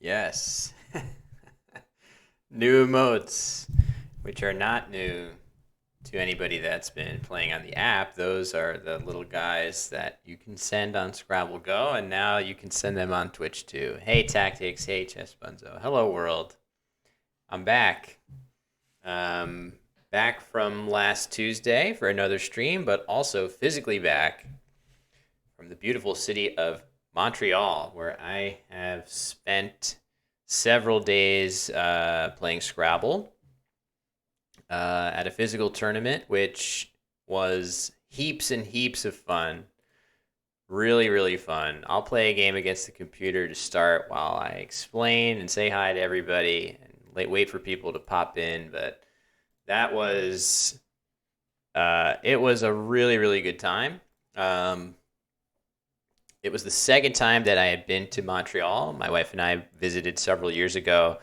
Yes. New emotes, which are not new to anybody that's been playing on the app. Those are the little guys that you can send on Scrabble Go, and now you can send them on Twitch too. Hey Tactics, hey Chess Bunzo, hello world. I'm back. Um, Back from last Tuesday for another stream, but also physically back from the beautiful city of Montreal, where I have spent several days playing Scrabble at a physical tournament, which was heaps and heaps of fun. Really, really fun. I'll play a game against the computer to start while I explain and say hi to everybody and wait for people to pop in. But that was it was a really, really good time. Um, it was the second time that I had been to Montreal. My wife and I visited several years ago.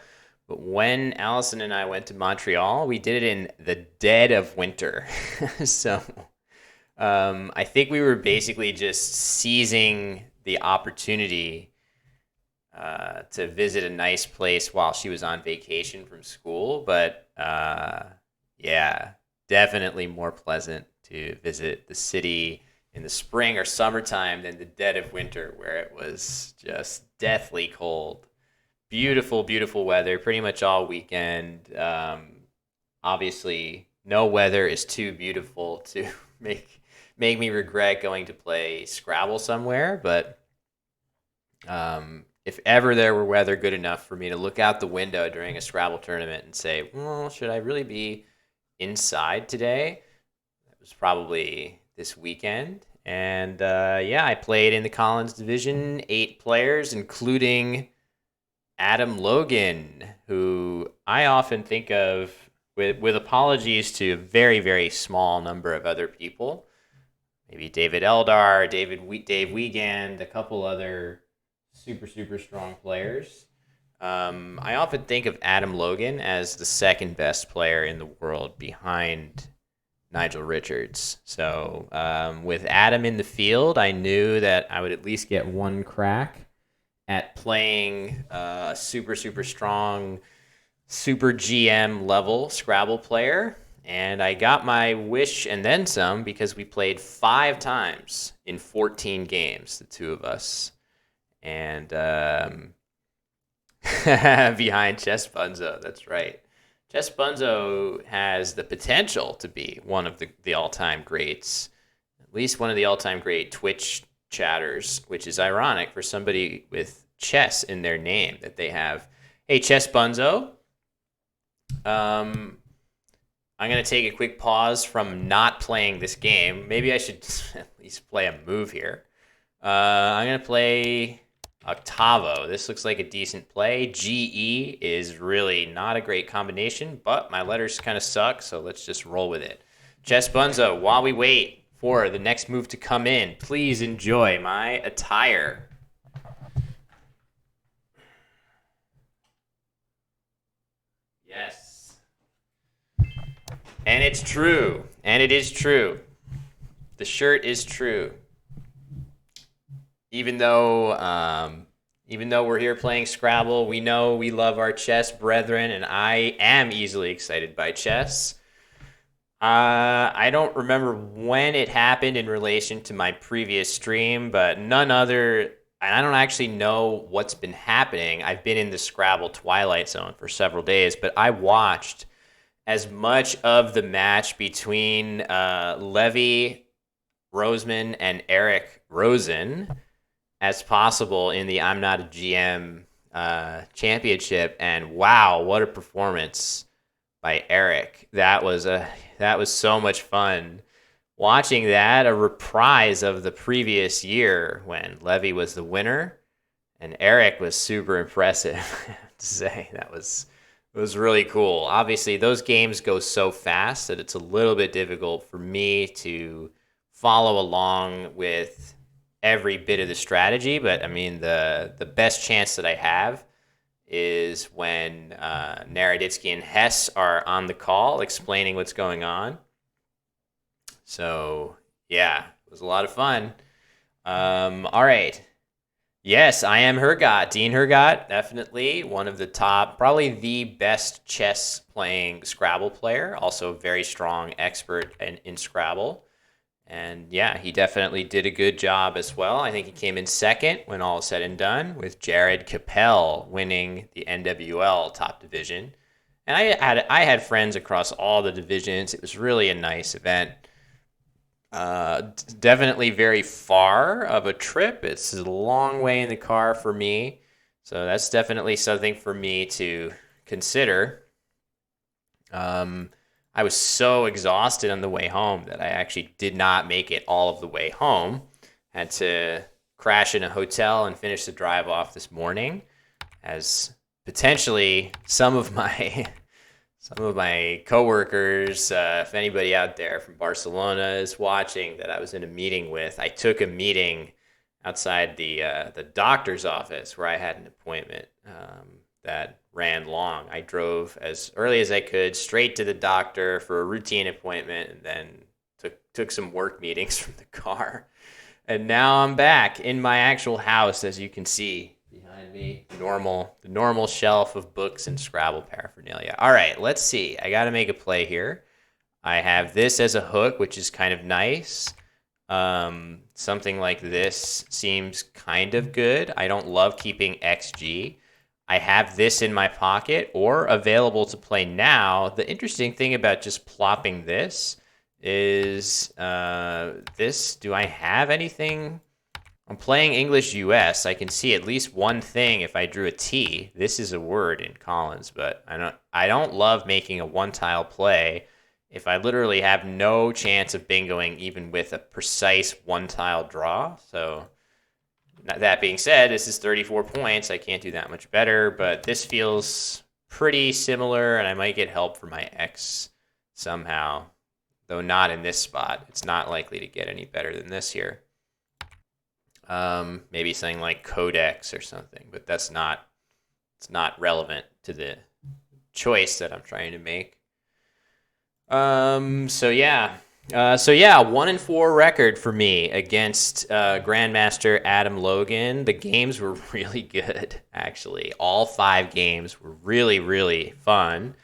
But when Allison and I went to Montreal, we did it in the dead of winter. So I think we were basically just seizing the opportunity to visit a nice place while she was on vacation from school. But yeah, definitely more pleasant to visit the city in the spring or summertime than the dead of winter, where it was just deathly cold. Beautiful, beautiful weather pretty much all weekend. Obviously, no weather is too beautiful to make me regret going to play Scrabble somewhere. But if ever there were weather good enough for me to look out the window during a Scrabble tournament and say, well, should I really be inside today? It was probably this weekend. And yeah, I played in the Collins division, 8 players, including Adam Logan, who I often think of with apologies to a very, very small number of other people. Maybe David Eldar, Dave Wiegand, a couple other super, super strong players. I often think of Adam Logan as the second best player in the world behind Nigel Richards. So with Adam in the field, I knew that I would at least get one crack at playing a super, super strong, super GM level Scrabble player. And I got my wish and then some because we played 5 times in 14 games, the two of us. And behind Chess Bunzo, that's right. Chess Bunzo has the potential to be one of the all time greats, at least one of the all time great Twitch chatters, which is ironic for somebody with chess in their name that they have. Hey, Chess Bunzo. Um, I'm going to take a quick pause from not playing this game. Maybe I should at least play a move here. I'm going to play Octavo. This looks like a decent play. GE is really not a great combination, but my letters kind of suck, so let's just roll with it. Chess Bunzo, while we wait for the next move to come in, please enjoy my attire. Yes. And it's true. And it is true. The shirt is true. Even though we're here playing Scrabble, we know we love our chess brethren, and I am easily excited by chess. I don't remember when it happened in relation to my previous stream, but none other. And I don't actually know what's been happening. I've been in the Scrabble Twilight Zone for several days, but I watched as much of the match between Levy Roseman and Eric Rosen as possible in the I'm Not a GM championship. And wow, what a performance by Eric. That was so much fun. Watching that, a reprise of the previous year when Levy was the winner and Eric was super impressive. I have to say it was really cool. Obviously, those games go so fast that it's a little bit difficult for me to follow along with every bit of the strategy. But I mean, the best chance that I have is when Naroditsky and Hess are on the call explaining what's going on. So yeah, it was a lot of fun. All right, Yes, I am Hergot. Dean Hergot, definitely one of the top, probably the best chess playing Scrabble player. Also, very strong expert in Scrabble. And yeah, he definitely did a good job as well. I think he came in second when all is said and done, with Jared Capel winning the NWL top division. And I had friends across all the divisions. It was really a nice event. Definitely very far of a trip. It's a long way in the car for me. So that's definitely something for me to consider. I was so exhausted on the way home that I actually did not make it all of the way home. Had to crash in a hotel and finish the drive off this morning, as potentially some of my coworkers, if anybody out there from Barcelona is watching, that I was in a meeting with. I took a meeting outside the doctor's office where I had an appointment that ran long. I drove as early as I could straight to the doctor for a routine appointment, and then took some work meetings from the car. And now I'm back in my actual house, as you can see behind me. The normal shelf of books and Scrabble paraphernalia. All right, let's see. I got to make a play here. I have this as a hook, which is kind of nice. Something like this seems kind of good. I don't love keeping XG. I have this in my pocket or available to play now. The interesting thing about just plopping this is this. Do I have anything? I'm playing English US. I can see at least one thing if I drew a T. This is a word in Collins, but I don't love making a one tile play if I literally have no chance of bingoing even with a precise one tile draw. So that being said, this is 34 points. I can't do that much better, but this feels pretty similar, and I might get help from my X somehow, though not in this spot. It's not likely to get any better than this here. Maybe something like Codex or something, but it's not relevant to the choice that I'm trying to make. So yeah. 1-4 record for me against Grandmaster Adam Logan. The games were really good, actually. All 5 games were really, really fun.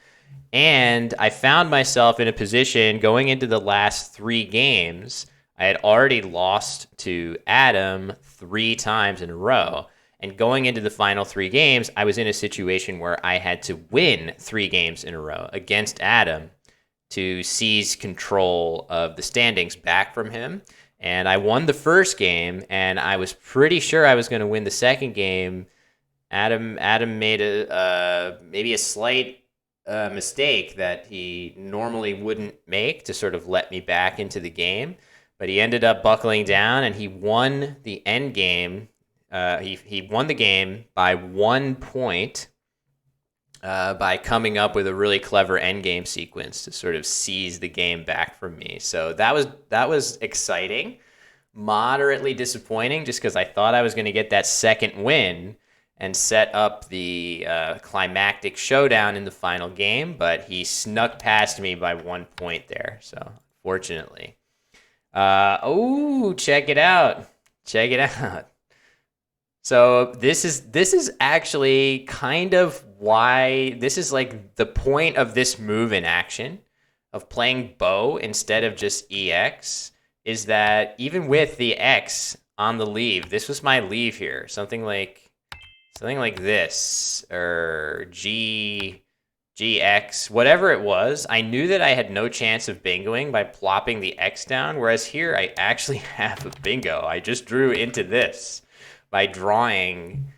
And I found myself in a position going into the last 3 games. I had already lost to Adam 3 times in a row. And going into the final 3 games, I was in a situation where I had to win 3 games in a row against Adam to seize control of the standings back from him. And I won the first game, and I was pretty sure I was going to win the second game. Adam made maybe a slight mistake that he normally wouldn't make to sort of let me back into the game, but he ended up buckling down, and he won the end game. He won the game by 1 point. By coming up with a really clever endgame sequence to sort of seize the game back from me. So that was exciting, moderately disappointing, just because I thought I was going to get that second win and set up the climactic showdown in the final game, but he snuck past me by 1 point there. So fortunately, check it out, check it out. So this is actually kind of why this is like the point of this move in action of playing bow instead of just EX, is that even with the X on the leave, this was my leave here, something like this, or GX, whatever it was. I knew that I had no chance of bingoing by plopping the X down, whereas here I actually have a bingo. I just drew into this by drawing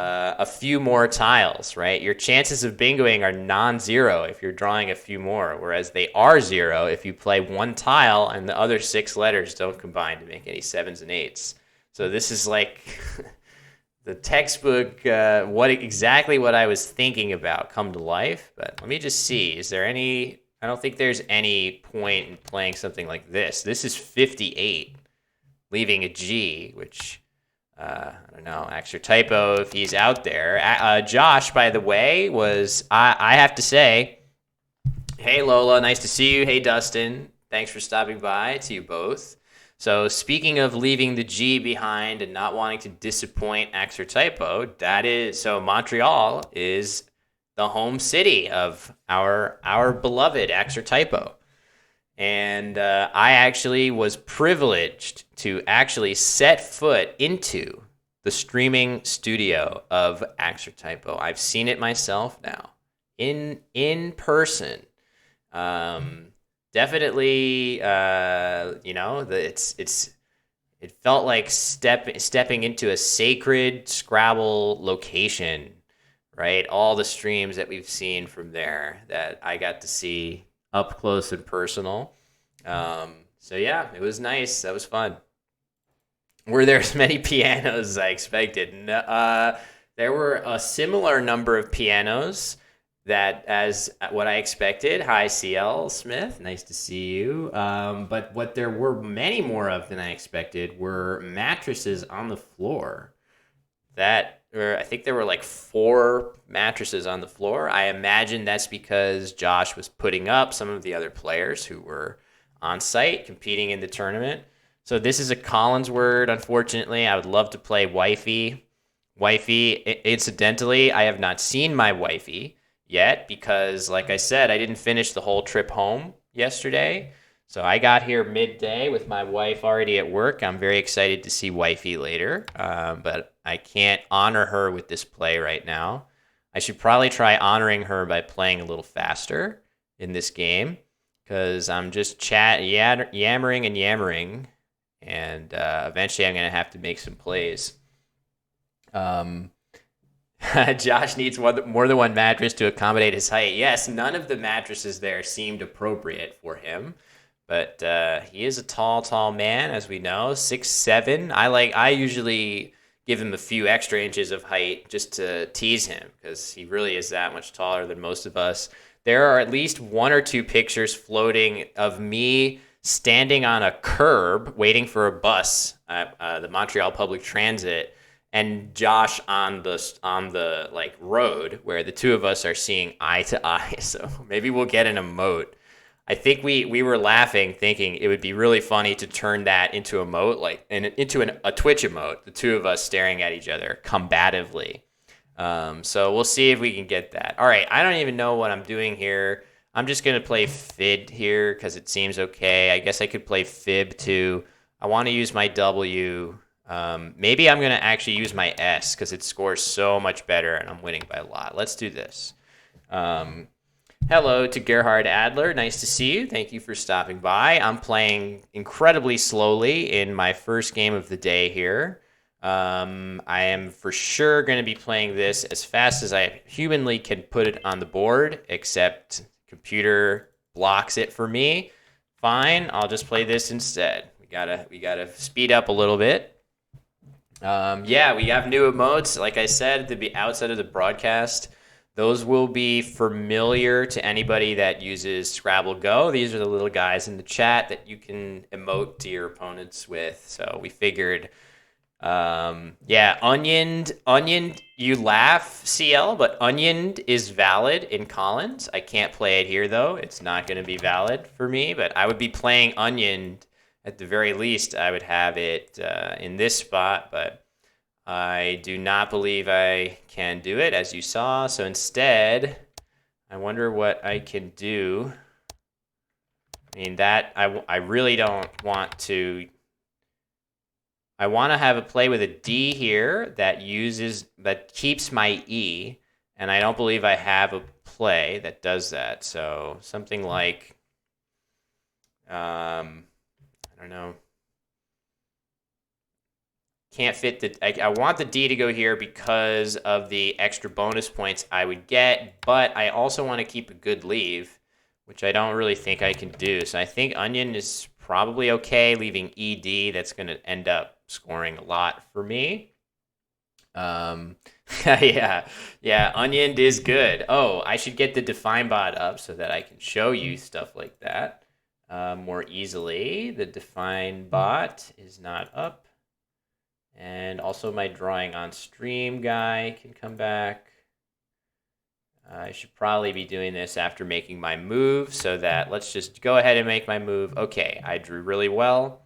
a few more tiles, right? Your chances of bingoing are non-zero if you're drawing a few more, whereas they are 0 if you play 1 tile and the other 6 letters don't combine to make any 7s and 8s. So this is like the textbook, exactly what I was thinking about come to life. But let me just see, is there any... I don't think there's any point in playing something like this. This is 58, leaving a G, which... I don't know, extra typo if he's out there. Josh, by the way, I have to say, hey Lola, nice to see you. Hey Dustin, thanks for stopping by, to you both. So speaking of leaving the G behind and not wanting to disappoint Axer Typo, that is so Montreal is the home city of our beloved Axer Typo. And I actually was privileged to actually set foot into the streaming studio of Axer Typo. I've seen it myself now in person. Um, Definitely, it felt like stepping into a sacred Scrabble location, right? All the streams that we've seen from there that I got to see up close and personal. So yeah, it was nice. That was fun. Were there as many pianos as I expected? No, there were a similar number of pianos that as what I expected. Hi, CL Smith. Nice to see you. But what there were many more of than I expected were mattresses on the floor. I think there were like 4 mattresses on the floor. I imagine that's because Josh was putting up some of the other players who were on site competing in the tournament. So this is a Collins word, unfortunately. I would love to play wifey. Wifey, incidentally, I have not seen my wifey yet because, like I said, I didn't finish the whole trip home yesterday. So I got here midday with my wife already at work. I'm very excited to see wifey later, but I can't honor her with this play right now. I should probably try honoring her by playing a little faster in this game because I'm just yammering and yammering, and eventually I'm going to have to make some plays. Josh needs more than one mattress to accommodate his height. Yes, none of the mattresses there seemed appropriate for him, but he is a tall man, as we know, 6'7". I usually give him a few extra inches of height just to tease him because he really is that much taller than most of us. There are at least 1 or 2 pictures floating of me standing on a curb waiting for a bus at the Montreal Public Transit, and Josh on the like road where the two of us are seeing eye to eye. So maybe we'll get an emote. I think we were laughing, thinking it would be really funny to turn that into a emote, like into a Twitch emote. The two of us staring at each other combatively. So we'll see if we can get that. All right, I don't even know what I'm doing here. I'm just gonna play Fid here because it seems okay. I guess I could play Fib too. I want to use my W. Maybe I'm going to actually use my S because it scores so much better and I'm winning by a lot. Let's do this. Hello to Gerhard Adler. Nice to see you. Thank you for stopping by. I'm playing incredibly slowly in my first game of the day here. I am for sure going to be playing this as fast as I humanly can put it on the board, except computer blocks it for me. Fine, I'll just play this instead. We gotta speed up a little bit. Yeah, we have new emotes. Like I said, to be outside of the broadcast, those will be familiar to anybody that uses Scrabble Go. These are the little guys in the chat that you can emote to your opponents with. So we figured, onioned, you laugh, CL, but onioned is valid in Collins. I can't play it here, though. It's not going to be valid for me, but I would be playing onioned. At the very least, I would have it in this spot, but I do not believe I can do it, as you saw. So instead, I wonder what I can do. I mean, I really don't want to. I want to have a play with a D here that keeps my E, and I don't believe I have a play that does that. So something like, I don't know. Can't fit I want the D to go here because of the extra bonus points I would get, but I also want to keep a good leave, which I don't really think I can do. So I think onion is probably okay, leaving ED. That's going to end up scoring a lot for me. Yeah, onioned is good. Oh, I should get the define bot up so that I can show you stuff like that more easily. The define bot is not up. And also my drawing on stream guy can come back. I should probably be doing this after making my move so that let's just go ahead and make my move. Okay, I drew really well.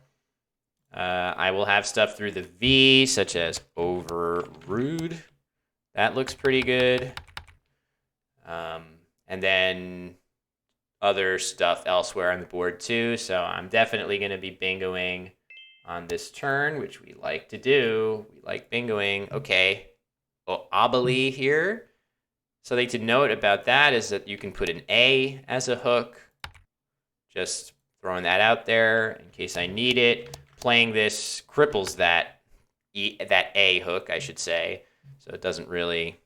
I will have stuff through the V, such as over rude. That looks pretty good. And then other stuff elsewhere on the board too. So I'm definitely going to be bingoing on this turn, which we like to do. We like bingoing. Okay. Well, Abali here. Something to note about that is that you can put an A as a hook. Just throwing that out there in case I need it. Playing this cripples that A hook, I should say. So it doesn't really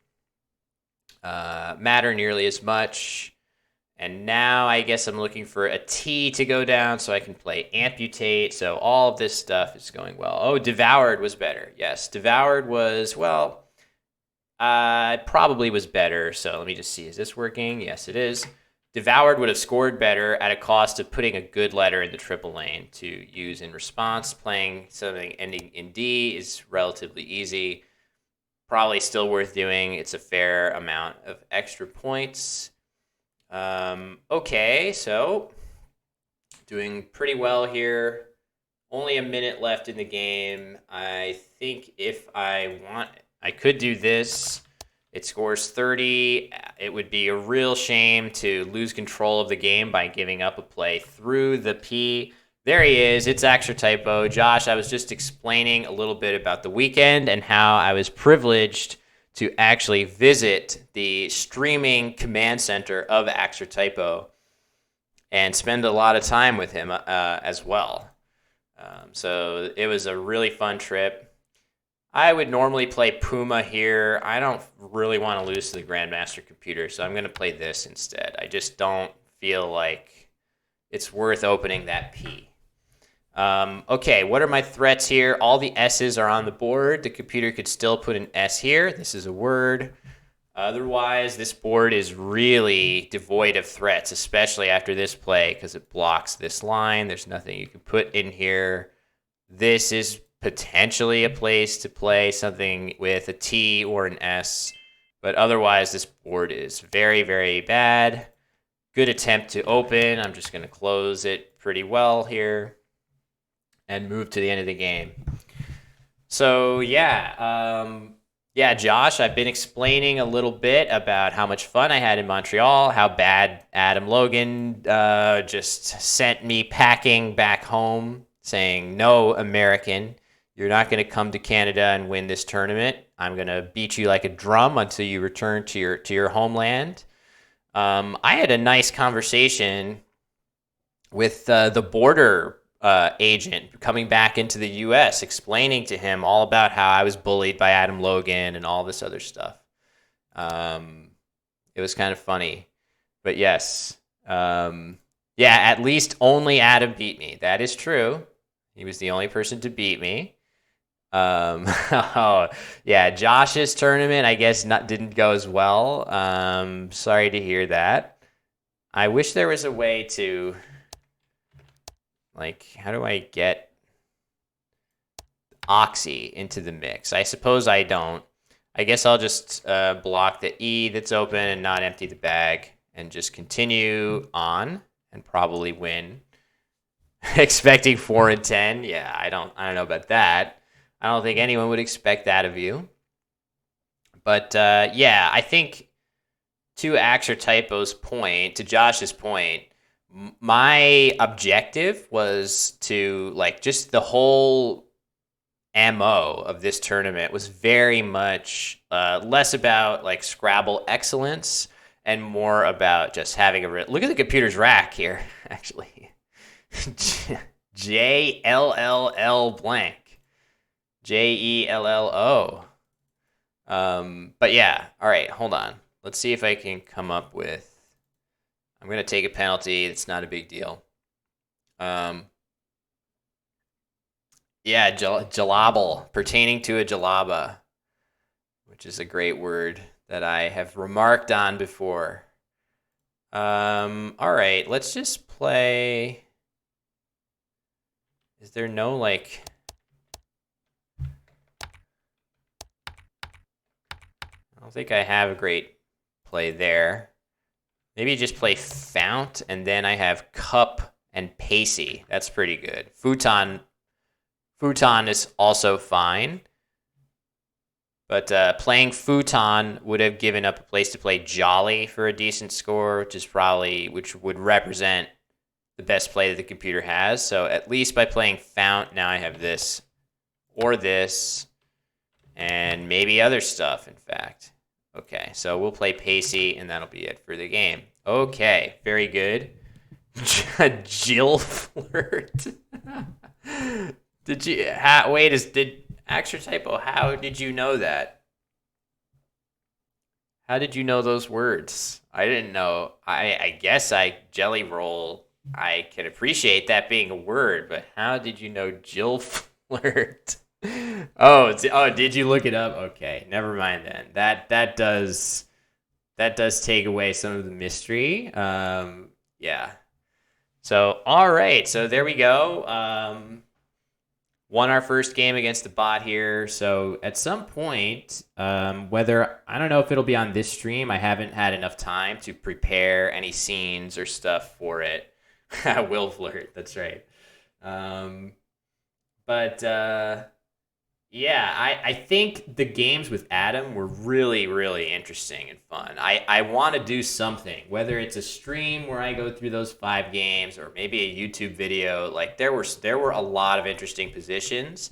matter nearly as much. And now I guess I'm looking for a T to go down so I can play amputate. So all of this stuff is going well. Oh, devoured was better. Yes, devoured was, well, probably was better. So let me just see. Is this working? Yes, it is. Devoured would have scored better at a cost of putting a good letter in the triple lane to use in response. Playing something ending in D is relatively easy. Probably still worth doing. It's a fair amount of extra points. Okay, so doing pretty well here. Only a minute left in the game. I think if I want, I could do this. It scores 30. It would be a real shame to lose control of the game by giving up a play through the P. There he is. It's Extra Typo. Josh, I was just explaining a little bit about the weekend and how I was privileged to actually visit the streaming command center of Extra Typo and spend a lot of time with him as well. So it was a really fun trip. I would normally play Puma here. I don't really want to lose to the Grandmaster computer, so I'm going to play this instead. I just don't feel like it's worth opening that P. Okay, what are my threats here? All the S's are on the board. The computer could still put an S here. This is a word. Otherwise, this board is really devoid of threats, especially after this play, because it blocks this line. There's nothing you can put in here. This is potentially a place to play something with a T or an S, but otherwise this board is very, very bad. Good attempt to open. I'm just going to close it pretty well here and move to the end of the game. So yeah, Josh, I've been explaining a little bit about how much fun I had in Montreal, how bad Adam Logan just sent me packing back home, saying, no, American, you're not going to come to Canada and win this tournament. I'm going to beat you like a drum until you return to your homeland. I had a nice conversation with the border agent coming back into the U.S., explaining to him all about how I was bullied by Adam Logan and all this other stuff. It was kind of funny. But yes, at least only Adam beat me. That is true. He was the only person to beat me. Oh, yeah, Josh's tournament, I guess, didn't go as well. Sorry to hear that. I wish there was a way to, like, how do I get Oxy into the mix? I suppose I don't. I guess I'll just block the E that's open and not empty the bag and just continue on and probably win. Expecting 4 and 10. Yeah, I don't know about that. I don't think anyone would expect that of you. But I think to Axer Typo's point, to Josh's point, my objective was to, like, just the whole MO of this tournament was very much less about like Scrabble excellence and more about just having look at the computer's rack here, actually. JLLL blank. JELLO. But yeah, all right, hold on. Let's see if I can come up with. I'm going to take a penalty. It's not a big deal. Jalabal, pertaining to a jalaba, which is a great word that I have remarked on before. All right, let's just play. Is there no, like... I don't think I have a great play there. Maybe just play Fount, and then I have Cup and Pacey. That's pretty good. Futon Futon is also fine. But playing Futon would have given up a place to play Jolly for a decent score, which would represent the best play that the computer has. So at least by playing Fount, now I have this or this and maybe other stuff, in fact. Okay, so we'll play Pacey, and that'll be it for the game. Okay, very good. Jill Flirt. Did extra typo? How did you know that? How did you know those words? I didn't know. I guess Jelly Roll. I can appreciate that being a word, but how did you know Jill Flirt? Oh, did you look it up? Okay, never mind then. That does take away some of the mystery. Yeah. So all right, so there we go. Won our first game against the bot here. So at some point, whether I don't know if it'll be on this stream, I haven't had enough time to prepare any scenes or stuff for it. Will Flirt, that's right. But yeah, I think the games with Adam were really, really interesting and fun. I want to do something, whether it's a stream where I go through those 5 games or maybe a YouTube video. Like there were a lot of interesting positions.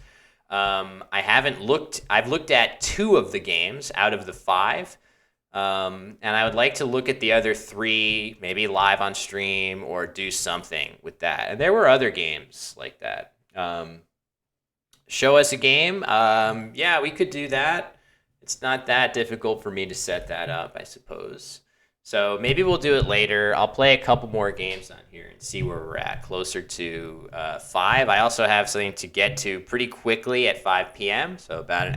I've looked at 2 of the games out of the 5. And I would like to look at the other 3, maybe live on stream or do something with that. And there were other games like that. Show us a game. Yeah, we could do that. It's not that difficult for me to set that up, I suppose. So maybe we'll do it later. I'll play a couple more games on here and see where we're at, closer to 5. I also have something to get to pretty quickly at 5 p.m., so about an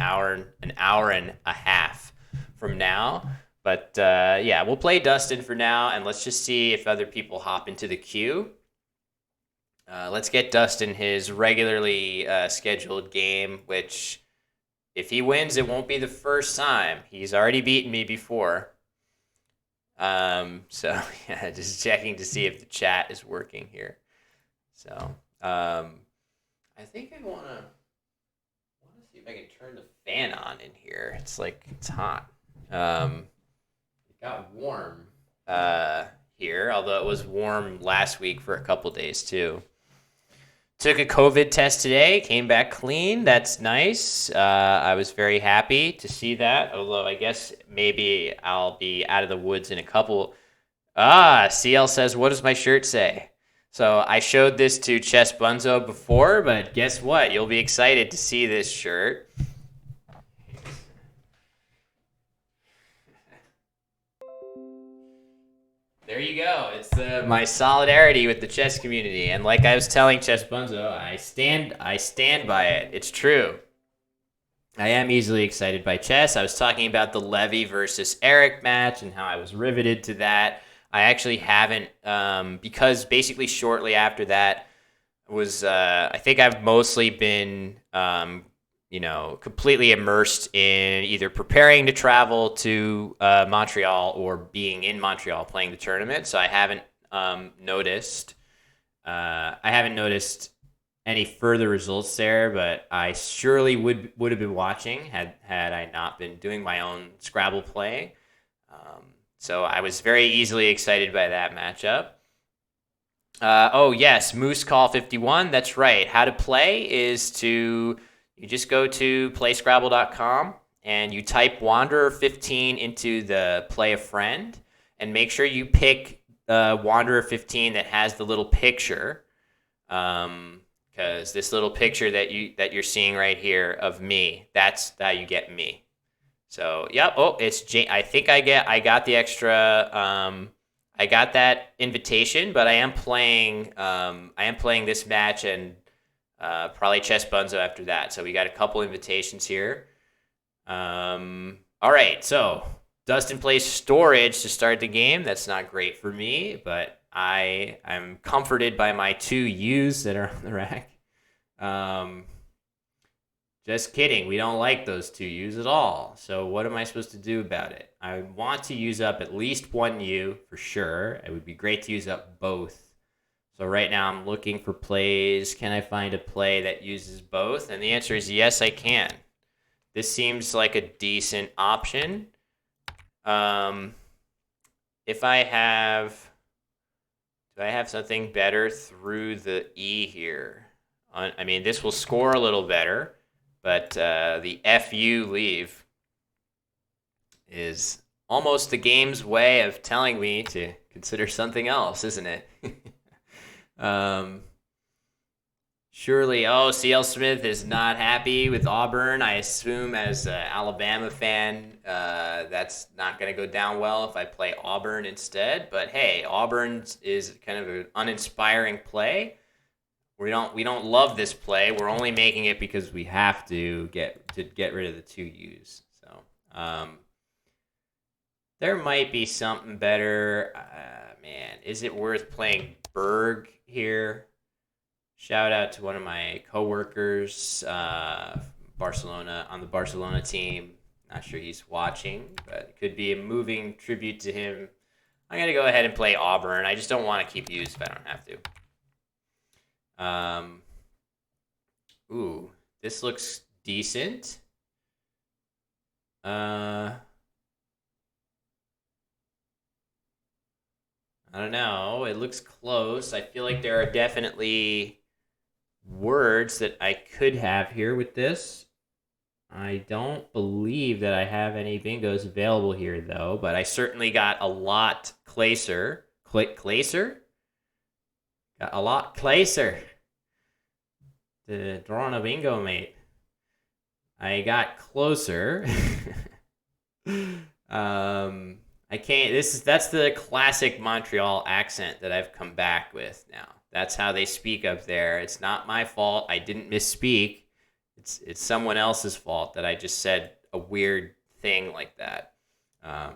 hour and a half from now. But yeah, we'll play Dustin for now, and let's just see if other people hop into the queue. Let's get Dustin his regularly scheduled game, which if he wins, it won't be the first time. He's already beaten me before. So yeah, just checking to see if the chat is working here. So I think I want to see if I can turn the fan on in here. It's hot. It got warm here, although it was warm last week for a couple days too. Took a COVID test today, came back clean. That's nice. I was very happy to see that, although I guess maybe I'll be out of the woods in a couple. CL says, what does my shirt say? So I showed this to Chess Bunzo before, but guess what? You'll be excited to see this shirt. There you go. It's my solidarity with the chess community, and like I was telling Chess Bunzo, I stand by it. It's true. I am easily excited by chess. I was talking about the Levy versus Eric match and how I was riveted to that. I actually haven't, because basically shortly after that was, I think I've mostly been, completely immersed in either preparing to travel to Montreal or being in Montreal playing the tournament. So I haven't noticed any further results there, but I surely would have been watching had I not been doing my own Scrabble play. So I was very easily excited by that matchup. Oh yes, Moose Call 51. That's right. How to play is you just go to playscrabble.com and you type Wanderer 15 into the play a friend, and make sure you pick Wanderer 15 that has the little picture, because this little picture that you're seeing right here of me, that's how you get me. So yep. Oh, it's I think I got the extra. I got that invitation, but I am playing this match and probably Chess Bunzo after that. So we got a couple invitations here. All right, so Dustin plays Storage to start the game. That's not great for me, but I'm comforted by my 2 U's that are on the rack. Just kidding. We don't like those 2 U's at all. So what am I supposed to do about it? I want to use up at least 1 U for sure. It would be great to use up both. So right now I'm looking for plays. Can I find a play that uses both? And the answer is yes, I can. This seems like a decent option. If I have, do I have something better through the E here? I mean, this will score a little better, but the FU leave is almost the game's way of telling me to consider something else, isn't it? Surely, CL Smith is not happy with Auburn. I assume as an Alabama fan, that's not going to go down well if I play Auburn instead. But hey, Auburn is kind of an uninspiring play. We don't love this play. We're only making it because we have to get rid of the two U's. So there might be something better. Man, is it worth playing Berg here? Shout out to one of my coworkers, Barcelona, on the Barcelona team. Not sure he's watching, but it could be a moving tribute to him. I'm going to go ahead and play Auburn. I just don't want to keep U's if I don't have to. Ooh, this looks decent. I don't know. It looks close. I feel like there are definitely words that I could have here with this. I don't believe that I have any bingos available here, though, but I certainly got a lot closer. Got a lot closer to drawing a bingo, mate. I got closer. I can't. That's the classic Montreal accent that I've come back with now. That's how they speak up there. It's not my fault. I didn't misspeak. It's someone else's fault that I just said a weird thing like that. I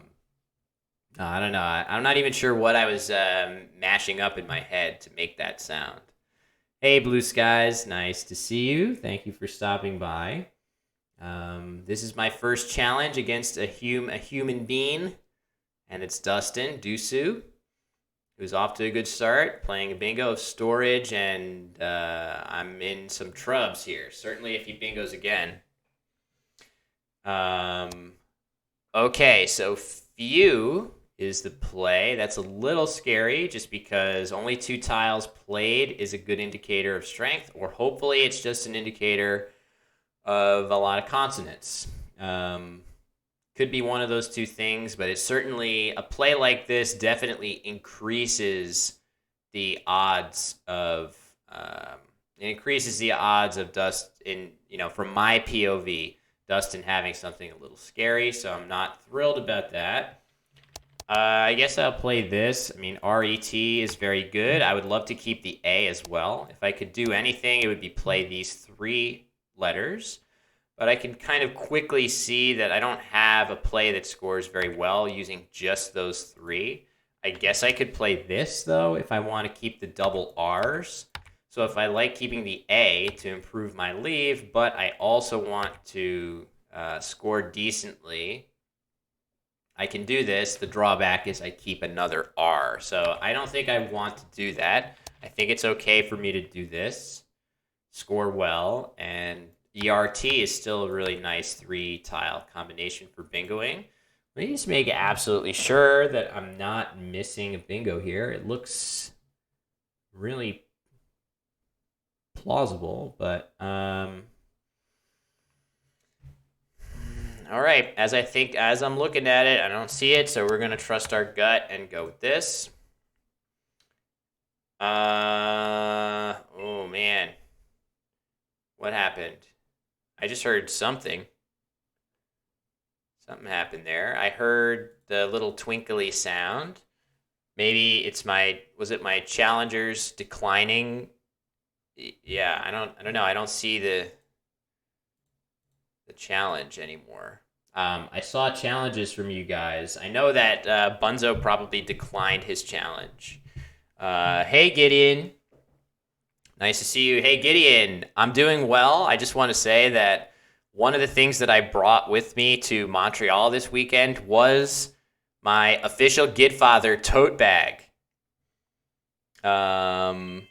don't know. I'm not even sure what I was mashing up in my head to make that sound. Hey, Blue Skies. Nice to see you. Thank you for stopping by. This is my first challenge against a human being, and it's Dustin Dusu, who's off to a good start, playing a bingo of storage, and I'm in some trubs here. Certainly if he bingos again. Okay, so few is the play. That's a little scary just because only 2 tiles played is a good indicator of strength, or hopefully it's just an indicator of a lot of consonants. Could be one of those two things, but it's certainly a play like this definitely increases the odds of Dustin, from my POV, Dustin having something a little scary. So I'm not thrilled about that. I guess I'll play this. I mean, RET is very good. I would love to keep the A as well. If I could do anything, it would be play these 3 letters. But I can kind of quickly see that I don't have a play that scores very well using just those 3. I guess I could play this, though, if I want to keep the double R's. So if I like keeping the A to improve my leave, but I also want to score decently, I can do this. The drawback is I keep another R. So I don't think I want to do that. I think it's okay for me to do this, score well, and ERT is still a really nice 3-tile combination for bingoing. Let me just make absolutely sure that I'm not missing a bingo here. It looks really plausible, but all right. As I'm looking at it, I don't see it, so we're gonna trust our gut and go with this. Oh man, what happened? I just heard something. Something happened there. I heard the little twinkly sound. Maybe was it my challengers declining? Yeah, I don't know. I don't see the challenge anymore. I saw challenges from you guys. I know that Bunzo probably declined his challenge. Hey, Gideon. Nice to see you. Hey, Gideon, I'm doing well. I just want to say that one of the things that I brought with me to Montreal this weekend was my official Gitfather tote bag. Official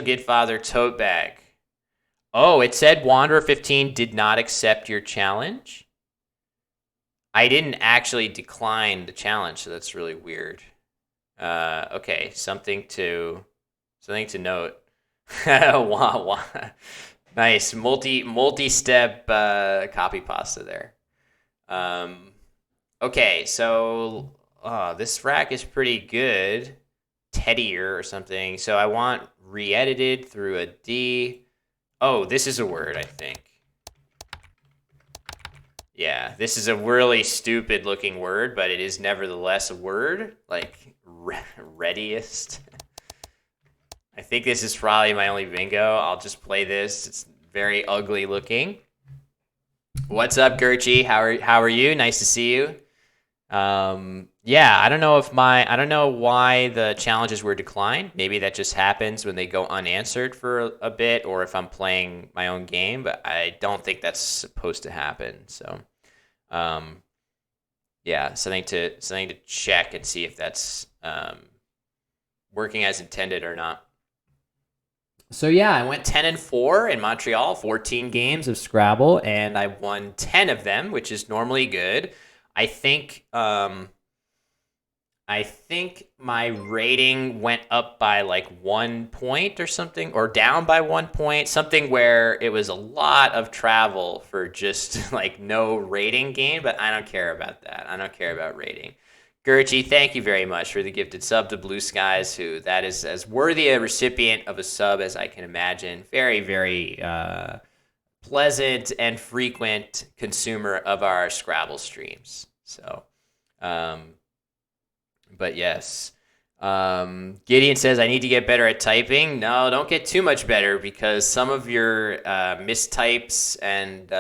Gidfather tote bag. Oh, it said Wanderer 15 did not accept your challenge. I didn't actually decline the challenge, so that's really weird. Okay, something to note. Wow. Nice multi-step copy pasta there. Okay, so this rack is pretty good. Teddier or something. So I want re-edited through a D. Oh, this is a word, I think. Yeah, this is a really stupid looking word, but it is nevertheless a word. Like, readiest. I think this is probably my only bingo. I'll just play this. It's very ugly looking. What's up, Gerchie? How are you? Nice to see you. Yeah, I don't know why the challenges were declined. Maybe that just happens when they go unanswered for a bit, or if I'm playing my own game, but I don't think that's supposed to happen. So, yeah, something to check and see if that's working as intended or not. So yeah, I went 10-4 in Montreal, 14 games of Scrabble, and I won 10 of them, which is normally good. I think my rating went up by like 1 point or something, or down by 1 point, something where it was a lot of travel for just like no rating gain, but I don't care about that. I don't care about rating. Gertie, thank you very much for the gifted sub to Blue Skies, who that is as worthy a recipient of a sub as I can imagine. Very, very pleasant and frequent consumer of our Scrabble streams. So, but yes. Gideon says, I need to get better at typing. No, don't get too much better, because some of your mistypes and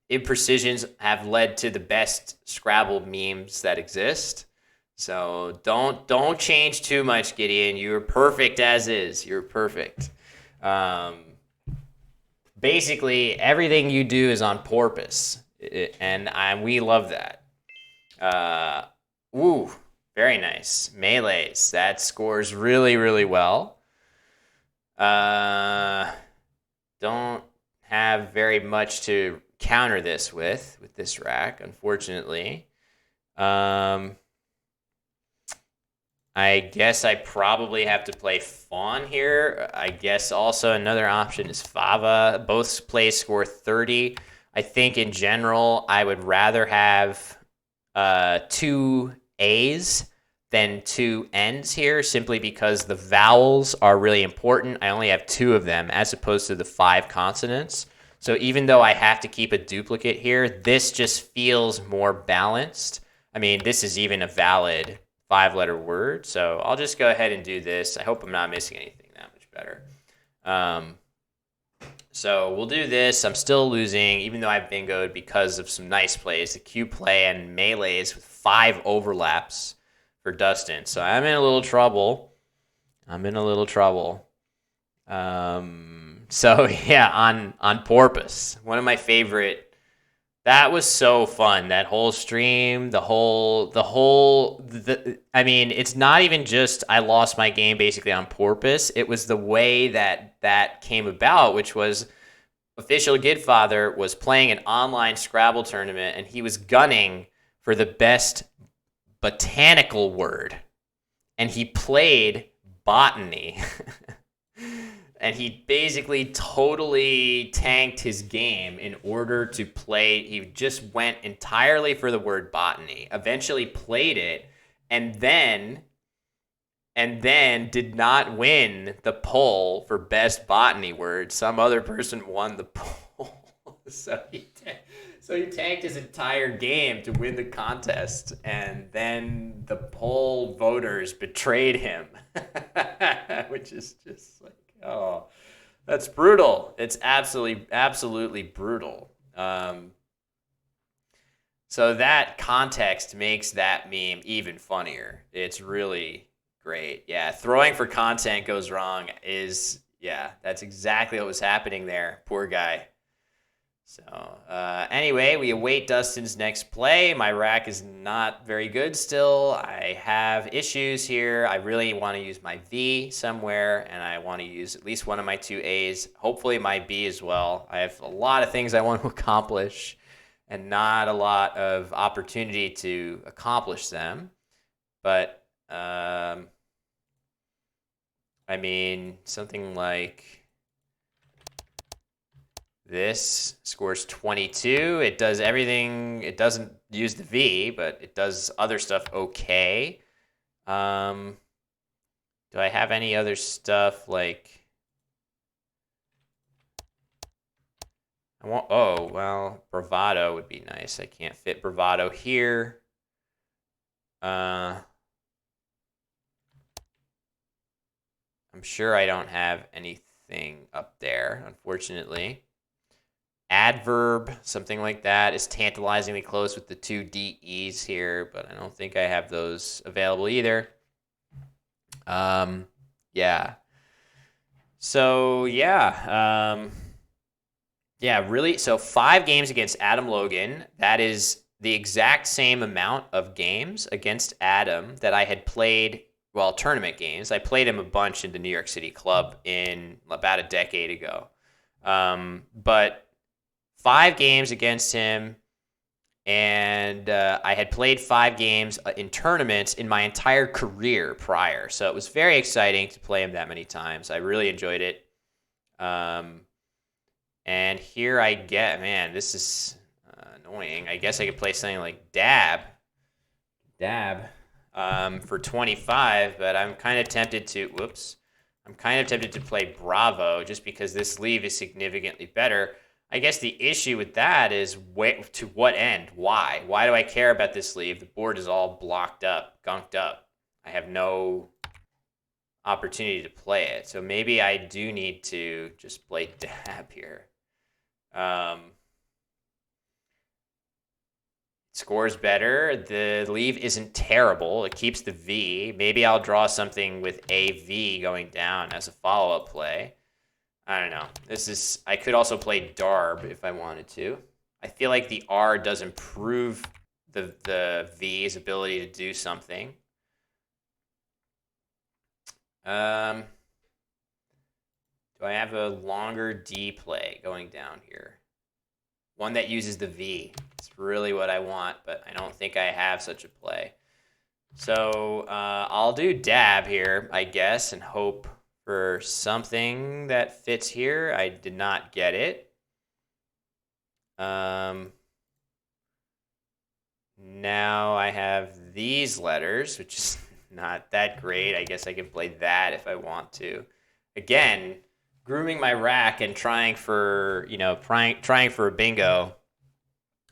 imprecisions have led to the best Scrabble memes that exist. So don't change too much, Gideon. You're perfect as is. You're perfect. Basically, everything you do is on purpose, and we love that. Very nice. Melees. That scores really, really well. Don't have very much to counter this with this rack, unfortunately. I guess I probably have to play Fawn here. I guess also another option is Fava. Both plays score 30. I think in general, I would rather have 2 A's than 2 N's here, simply because the vowels are really important. I only have 2 of them as opposed to the 5 consonants. So even though I have to keep a duplicate here, this just feels more balanced. I mean, this is even a valid 5-letter word. So I'll just go ahead and do this. I hope I'm not missing anything that much better. So we'll do this. I'm still losing, even though I've bingoed because of some nice plays. The Q play and Melees with 5 overlaps for Dustin. So I'm in a little trouble. So yeah, on Porpoise, one of my favorite. That was so fun. That whole stream, I mean, it's not even just I lost my game basically on Porpoise. It was the way that came about, which was Official Gidfather was playing an online Scrabble tournament, and he was gunning for the best botanical word, and he played botany. And he basically totally tanked his game in order to play. He just went entirely for the word botany, eventually played it, and then did not win the poll for best botany word. Some other person won the poll. So he tanked his entire game to win the contest, and then the poll voters betrayed him, which is just like, oh, that's brutal. It's absolutely brutal. So that context makes that meme even funnier. It's really great. Yeah, throwing for content goes wrong that's exactly what was happening there. Poor guy. So, anyway, we await Dustin's next play. My rack is not very good still. I have issues here. I really want to use my V somewhere, and I want to use at least one of my two A's, hopefully my B as well. I have a lot of things I want to accomplish and not a lot of opportunity to accomplish them. But, I mean, something like this scores 22. It does everything. It doesn't use the V, but it does other stuff okay. Do I have any other stuff like... Oh, well, Bravado would be nice. I can't fit Bravado here. I'm sure I don't have anything up there, unfortunately. Adverb, something like that, is tantalizingly close with the two DEs here, but I don't think I have those available either. Yeah. So, yeah. Yeah, really. So 5 games against Adam Logan. That is the exact same amount of games against Adam that I had played, well, tournament games. I played him a bunch in the New York City Club in about a decade ago. But 5 games against him, and I had played 5 games in tournaments in my entire career prior. So it was very exciting to play him that many times. I really enjoyed it. And here I get, man, this is annoying. I guess I could play something like Dab for 25, but I'm kind of tempted to, I'm kind of tempted to play Bravo just because this sleeve is significantly better. I guess the issue with that is to what end? Why? Why do I care about this sleeve? The board is all blocked up, gunked up. I have no opportunity to play it. So maybe I do need to just play Dab here. Scores better. The leave isn't terrible. It keeps the V. Maybe I'll draw something with a V going down as a follow-up play. I don't know. I could also play Darb if I wanted to. I feel like the R does improve the V's ability to do something. Do I have a longer D play going down here? One that uses the V. It's really what I want, but I don't think I have such a play. So I'll do Dab here, I guess, and hope for something that fits here. I did not get it. Now I have these letters, which is not that great. I guess I can play that if I want to. Again, grooming my rack and trying for a bingo.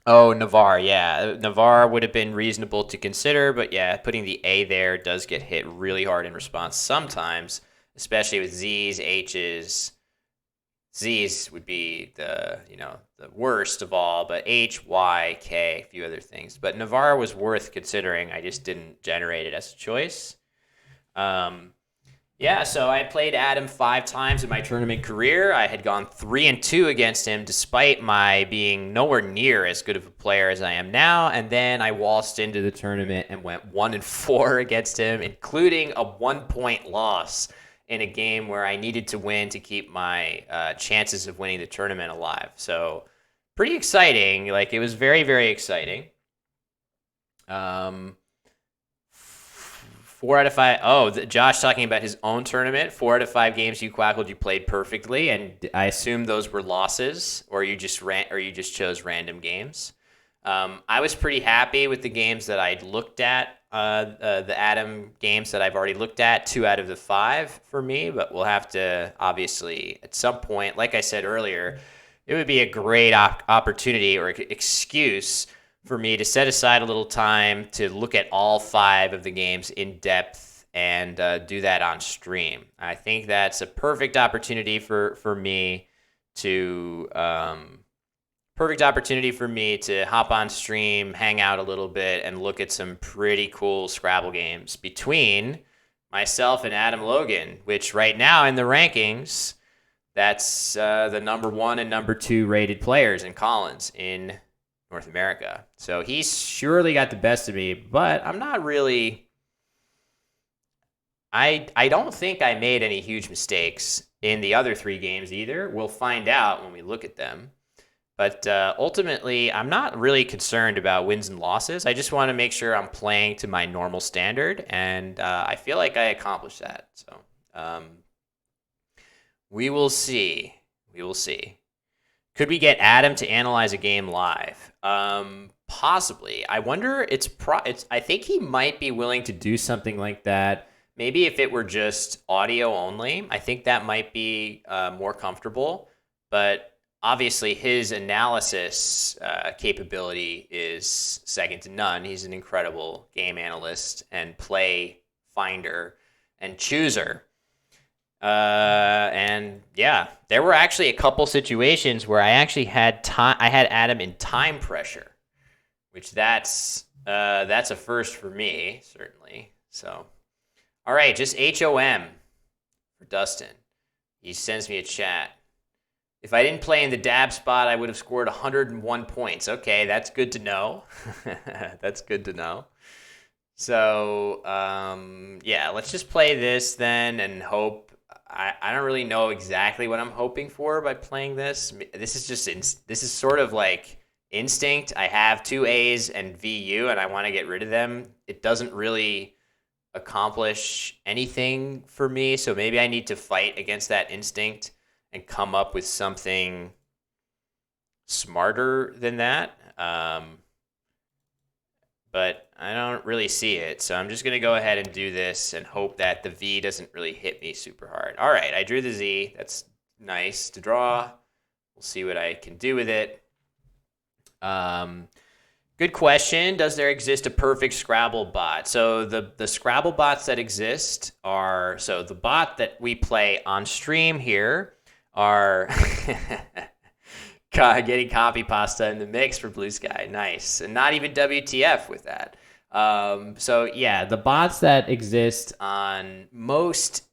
Oh, Navarre, yeah. Navarre would have been reasonable to consider, but yeah, putting the A there does get hit really hard in response sometimes, especially with Z's, H's. Z's would be the worst of all, but H, Y, K, a few other things. But Navarre was worth considering. I just didn't generate it as a choice. Yeah, so I played Adam 5 times in my tournament career. I had gone 3-2 against him, despite my being nowhere near as good of a player as I am now. And then I waltzed into the tournament and went 1-4 against him, including a 1-point loss in a game where I needed to win to keep my chances of winning the tournament alive. So pretty exciting. Like, it was very, very exciting. 4 out of 5. Oh, Josh talking about his own tournament. 4 out of 5 games you quackled, you played perfectly, and I assume those were losses, or you just chose random games. I was pretty happy with the games that I'd looked at. The Adam games that I've already looked at, 2 out of the 5 for me, but we'll have to obviously at some point, like I said earlier, it would be a great opportunity or excuse for me to set aside a little time to look at all 5 of the games in depth and do that on stream. I think that's a perfect opportunity for me to hop on stream, hang out a little bit, and look at some pretty cool Scrabble games between myself and Adam Logan, which right now in the rankings That's the number 1 and number 2 rated players in Collins in North America. So he's surely got the best of me, but I'm not really. I don't think I made any huge mistakes in the other 3 games either. We'll find out when we look at them. But ultimately, I'm not really concerned about wins and losses. I just want to make sure I'm playing to my normal standard, and I feel like I accomplished that. So we will see. We will see. Could we get Adam to analyze a game live? Possibly. I wonder. It's. I think he might be willing to do something like that. Maybe if it were just audio only, I think that might be more comfortable. But obviously, his analysis capability is second to none. He's an incredible game analyst and play finder and chooser. And yeah, there were actually a couple situations where I actually had time. I had Adam in time pressure, which that's a first for me, certainly. So, all right, just HOM for Dustin. He sends me a chat. If I didn't play in the dab spot, I would have scored 101 points. Okay, that's good to know. That's good to know. So, yeah, let's just play this then and hope. I don't really know exactly what I'm hoping for by playing this. This is sort of like instinct. I have 2 A's and VU, and I want to get rid of them. It doesn't really accomplish anything for me, so maybe I need to fight against that instinct and come up with something smarter than that. But I don't really see it. So I'm just going to go ahead and do this and hope that the V doesn't really hit me super hard. All right, I drew the Z. That's nice to draw. We'll see what I can do with it. Good question. Does there exist a perfect Scrabble bot? So the Scrabble bots that exist are, so the bot that we play on stream here are getting copy pasta in the mix for Blue Sky. Nice. And not even WTF with that. So yeah, the bots that exist on most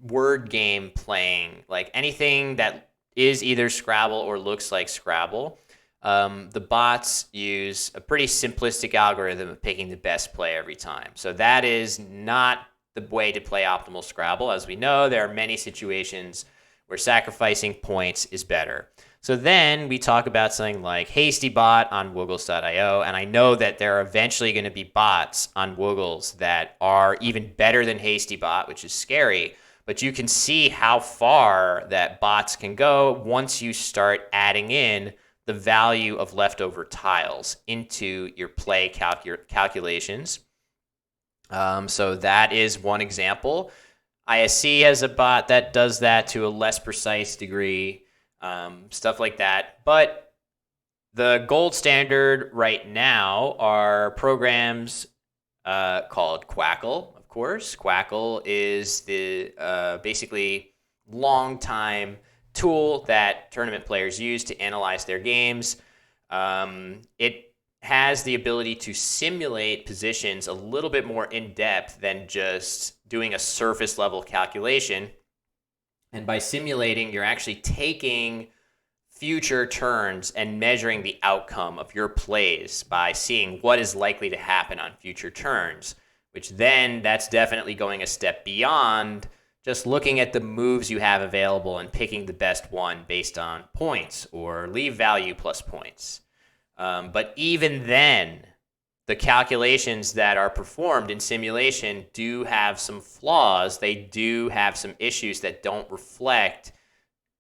word game playing, like anything that is either Scrabble or looks like Scrabble, the bots use a pretty simplistic algorithm of picking the best play every time. So that is not the way to play optimal Scrabble. As we know, there are many situations where sacrificing points is better. So then we talk about something like HastyBot on Woogles.io, and I know that there are eventually going to be bots on Woogles that are even better than HastyBot, which is scary, but you can see how far that bots can go once you start adding in the value of leftover tiles into your play calculations. So that is one example. ISC has a bot that does that to a less precise degree, stuff like that. But the gold standard right now are programs called Quackle, of course. Quackle is the basically long-time tool that tournament players use to analyze their games. It has the ability to simulate positions a little bit more in depth than just doing a surface level calculation. And by simulating, you're actually taking future turns and measuring the outcome of your plays by seeing what is likely to happen on future turns, which then that's definitely going a step beyond just looking at the moves you have available and picking the best one based on points or leave value plus points. But even then, the calculations that are performed in simulation do have some flaws. They do have some issues that don't reflect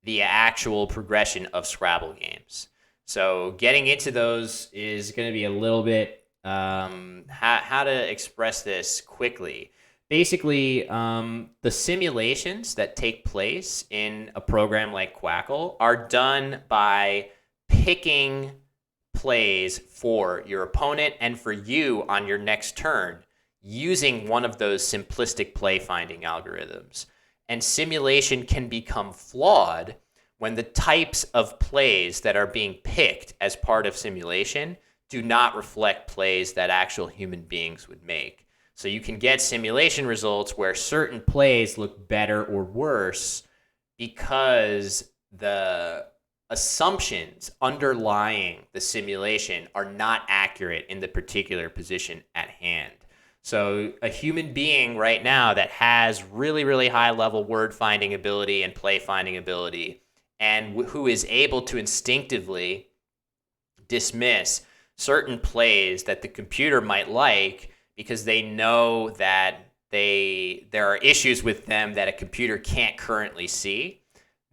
the actual progression of Scrabble games. So getting into those is going to be a little bit how to express this quickly. Basically, the simulations that take place in a program like Quackle are done by picking plays for your opponent and for you on your next turn using one of those simplistic play finding algorithms. And simulation can become flawed when the types of plays that are being picked as part of simulation do not reflect plays that actual human beings would make. So you can get simulation results where certain plays look better or worse because the assumptions underlying the simulation are not accurate in the particular position at hand. So a human being right now that has really, really high level word finding ability and play finding ability, and who is able to instinctively dismiss certain plays that the computer might like because they know that there are issues with them that a computer can't currently see.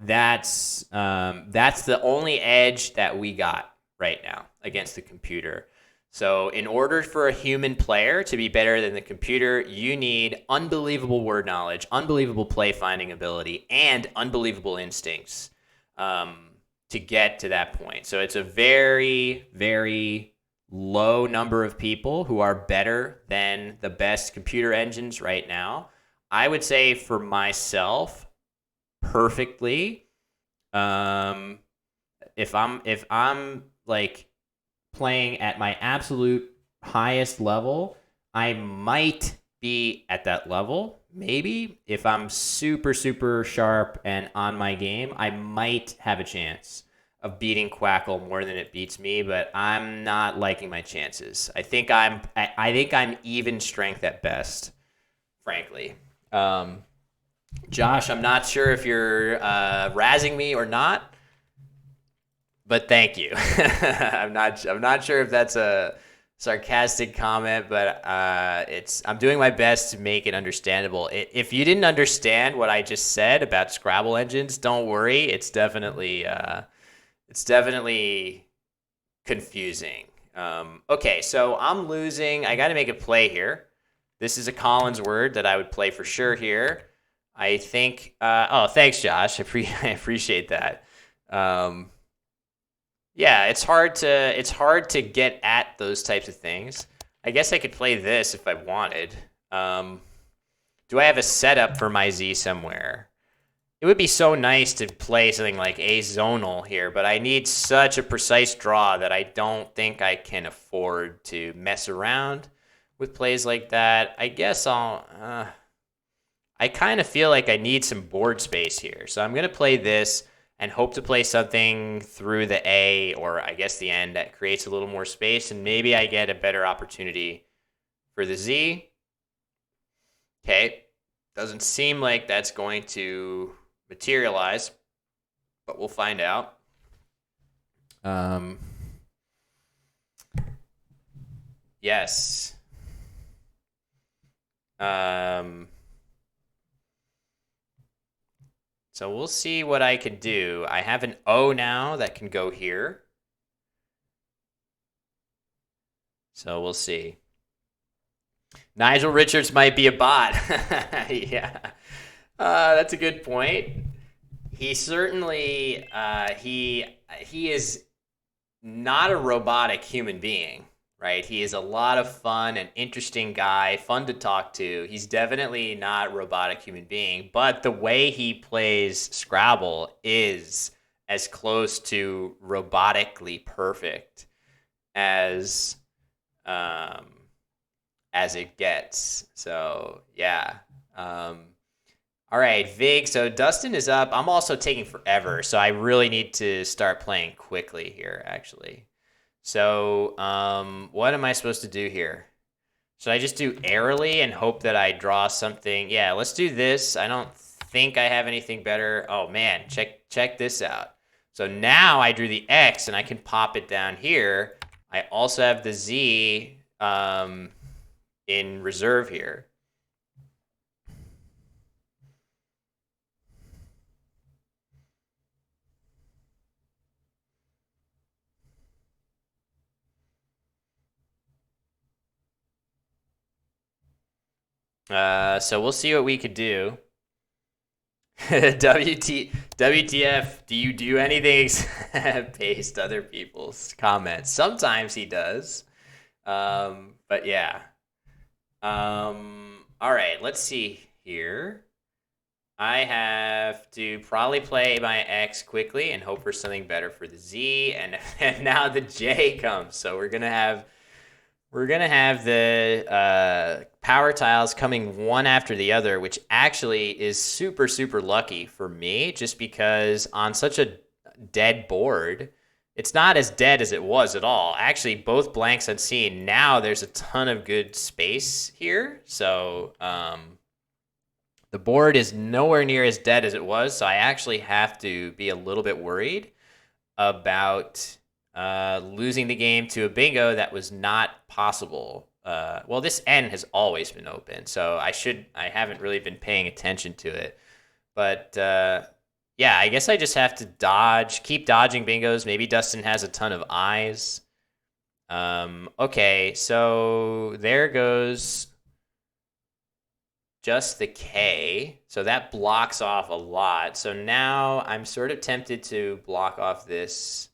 That's the only edge that we got right now against the computer. So in order for a human player to be better than the computer, you need unbelievable word knowledge, unbelievable play finding ability, and unbelievable instincts to get to that point. So it's a very, very low number of people who are better than the best computer engines right now. I would say for myself, perfectly. If I'm like playing at my absolute highest level, I might be at that level. Maybe if I'm super, super sharp and on my game, I might have a chance of beating Quackle more than it beats me, but I'm not liking my chances. I think I'm even strength at best, frankly. Josh, I'm not sure if you're razzing me or not, but thank you. I'm not sure if that's a sarcastic comment, but I'm doing my best to make it understandable. If you didn't understand what I just said about Scrabble engines, don't worry. It's definitely confusing. Okay, so I'm losing. I got to make a play here. This is a Collins word that I would play for sure here. I think. Thanks, Josh. I appreciate that. Yeah, it's hard to get at those types of things. I guess I could play this if I wanted. Do I have a setup for my Z somewhere? It would be so nice to play something like Ace Zonal here, but I need such a precise draw that I don't think I can afford to mess around with plays like that. I guess I kind of feel like I need some board space here. So I'm going to play this and hope to play something through the A or I guess the N that creates a little more space, and maybe I get a better opportunity for the Z. Okay. Doesn't seem like that's going to materialize, but we'll find out. Yes. So we'll see what I can do. I have an O now that can go here. So we'll see. Nigel Richards might be a bot. Yeah. That's a good point. He certainly he is not a robotic human being, right? He is a lot of fun, an interesting guy, fun to talk to. He's definitely not a robotic human being, but the way he plays Scrabble is as close to robotically perfect as it gets. So yeah. All right, Vig. So Dustin is up. I'm also taking forever, so I really need to start playing quickly here, actually. So what am I supposed to do here? Should I just do airily and hope that I draw something? Yeah, let's do this. I don't think I have anything better. Oh, man, check this out. So now I drew the X, and I can pop it down here. I also have the Z in reserve here. So we'll see what we could do. WTF, do you do anything based other people's comments? Sometimes he does. But yeah. All right, let's see here. I have to probably play my X quickly and hope for something better for the Z. And now the J comes. So we're going to have We're going to have the power tiles coming one after the other, which actually is super, super lucky for me just because on such a dead board, it's not as dead as it was at all. Actually, both blanks unseen. Now there's a ton of good space here. So the board is nowhere near as dead as it was. So I actually have to be a little bit worried about losing the game to a bingo that was not possible. Well, this N has always been open, so I haven't really been paying attention to it. But yeah, I guess I just have to keep dodging bingos. Maybe Dustin has a ton of eyes. Okay, so there goes just the K. So that blocks off a lot. So now I'm sort of tempted to block off this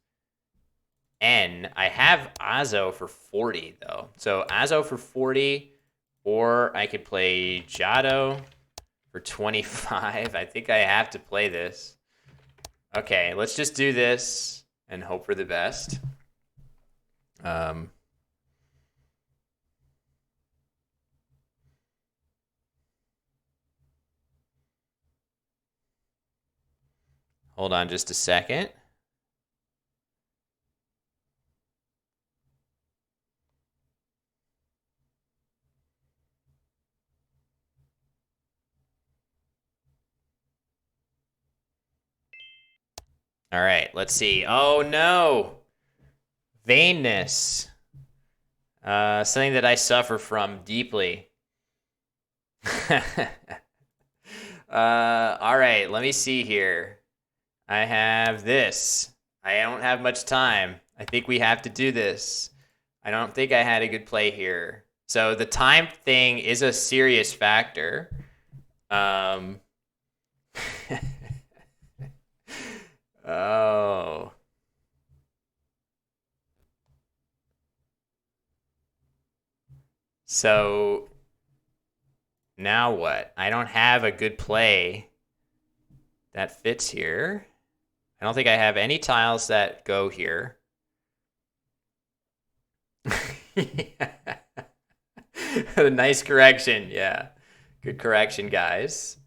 N. I have Azo for 40, though. So Azo for 40, or I could play Jado for 25. I think I have to play this. Okay, let's just do this and hope for the best. Hold on just a second. All right, let's see. Oh no, vainness. Something that I suffer from deeply. All right, let me see here. I have this. I don't have much time. I think we have to do this. I don't think I had a good play here. So the time thing is a serious factor. Oh. So now what? I don't have a good play that fits here. I don't think I have any tiles that go here. Nice correction. Yeah. Good correction, guys.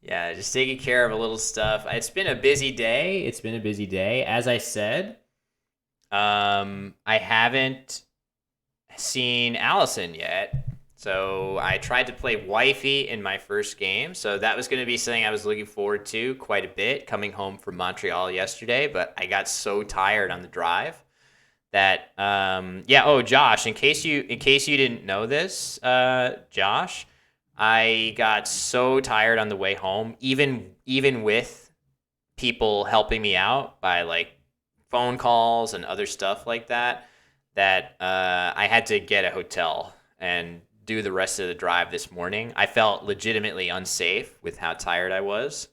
Yeah, just taking care of a little stuff. It's been a busy day. It's been a busy day. As I said, I haven't seen Allison yet. So I tried to play Wifey in my first game. So that was going to be something I was looking forward to quite a bit coming home from Montreal yesterday. But I got so tired on the drive that yeah. Oh, Josh, in case you didn't know this, Josh, I got so tired on the way home, even with people helping me out by like phone calls and other stuff like that, that I had to get a hotel and do the rest of the drive this morning. I felt legitimately unsafe with how tired I was.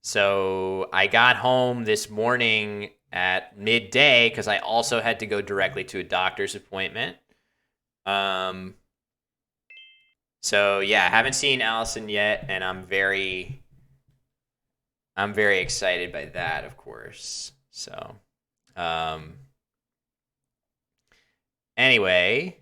So I got home this morning at midday because I also had to go directly to a doctor's appointment. So yeah, I haven't seen Allison yet, and I'm very excited by that, of course. So, anyway,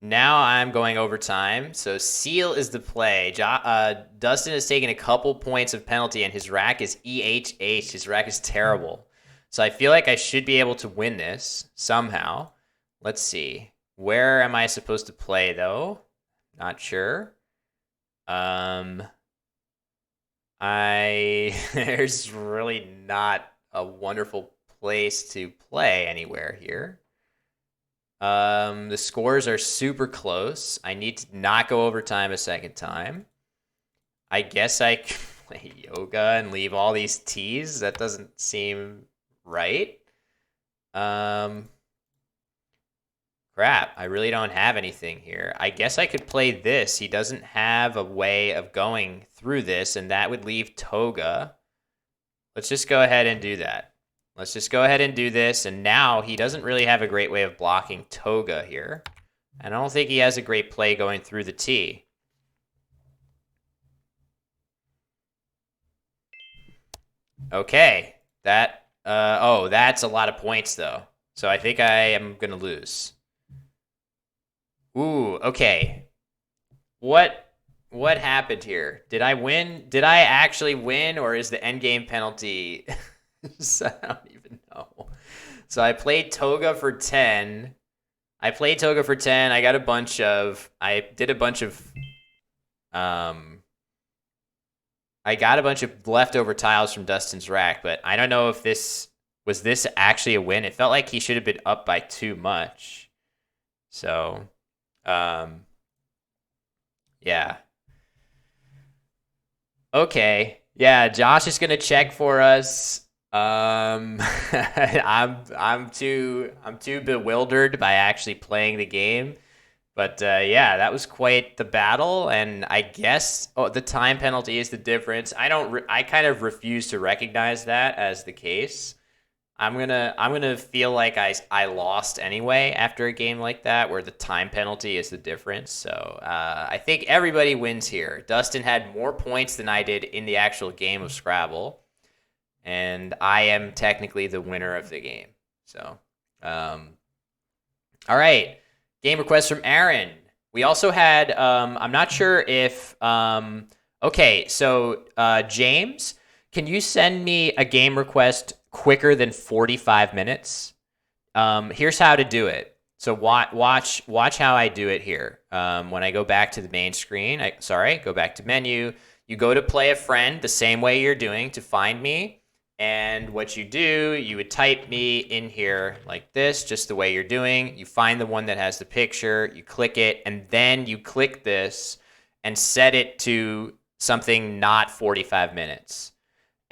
now I'm going overtime. So Seal is the play. Dustin has taken a couple points of penalty, and his rack is EHH. His rack is terrible. So I feel like I should be able to win this somehow. Let's see. Where am I supposed to play, though? Not sure. There's really not a wonderful place to play anywhere here. The scores are super close. I need to not go overtime a second time. I guess I could play yoga and leave all these tees. That doesn't seem right. Crap, I really don't have anything here. I guess I could play this. He doesn't have a way of going through this, and that would leave Toga. Let's just go ahead and do that. Let's just go ahead and do this, and now he doesn't really have a great way of blocking Toga here. And I don't think he has a great play going through the T. Okay, that's a lot of points, though. So I think I am going to lose. Ooh, okay. What what happened here? Did I win? Did I actually win, or is the endgame penalty? So I don't even know. So I played Toga for 10. I played Toga for 10. I did a bunch of um I got a bunch of leftover tiles from Dustin's rack, but I don't know if this actually a win. It felt like he should have been up by too much. So, um yeah. Okay. Yeah, Josh is gonna check for us. I'm too bewildered by actually playing the game. But yeah, that was quite the battle, and I guess the time penalty is the difference. I kind of refuse to recognize that as the case. I'm gonna feel like I lost anyway after a game like that, where the time penalty is the difference. So I think everybody wins here. Dustin had more points than I did in the actual game of Scrabble, and I am technically the winner of the game. So, all right. Game request from Aaron. We also had, I'm not sure if, okay, so James, can you send me a game request quicker than 45 minutes? Here's how to do it. So watch how I do it here. When I go back to the main screen, go back to menu. You go to play a friend the same way you're doing to find me. And what you do, you would type me in here like this, just the way you're doing. You find the one that has the picture, you click it, and then you click this and set it to something not 45 minutes.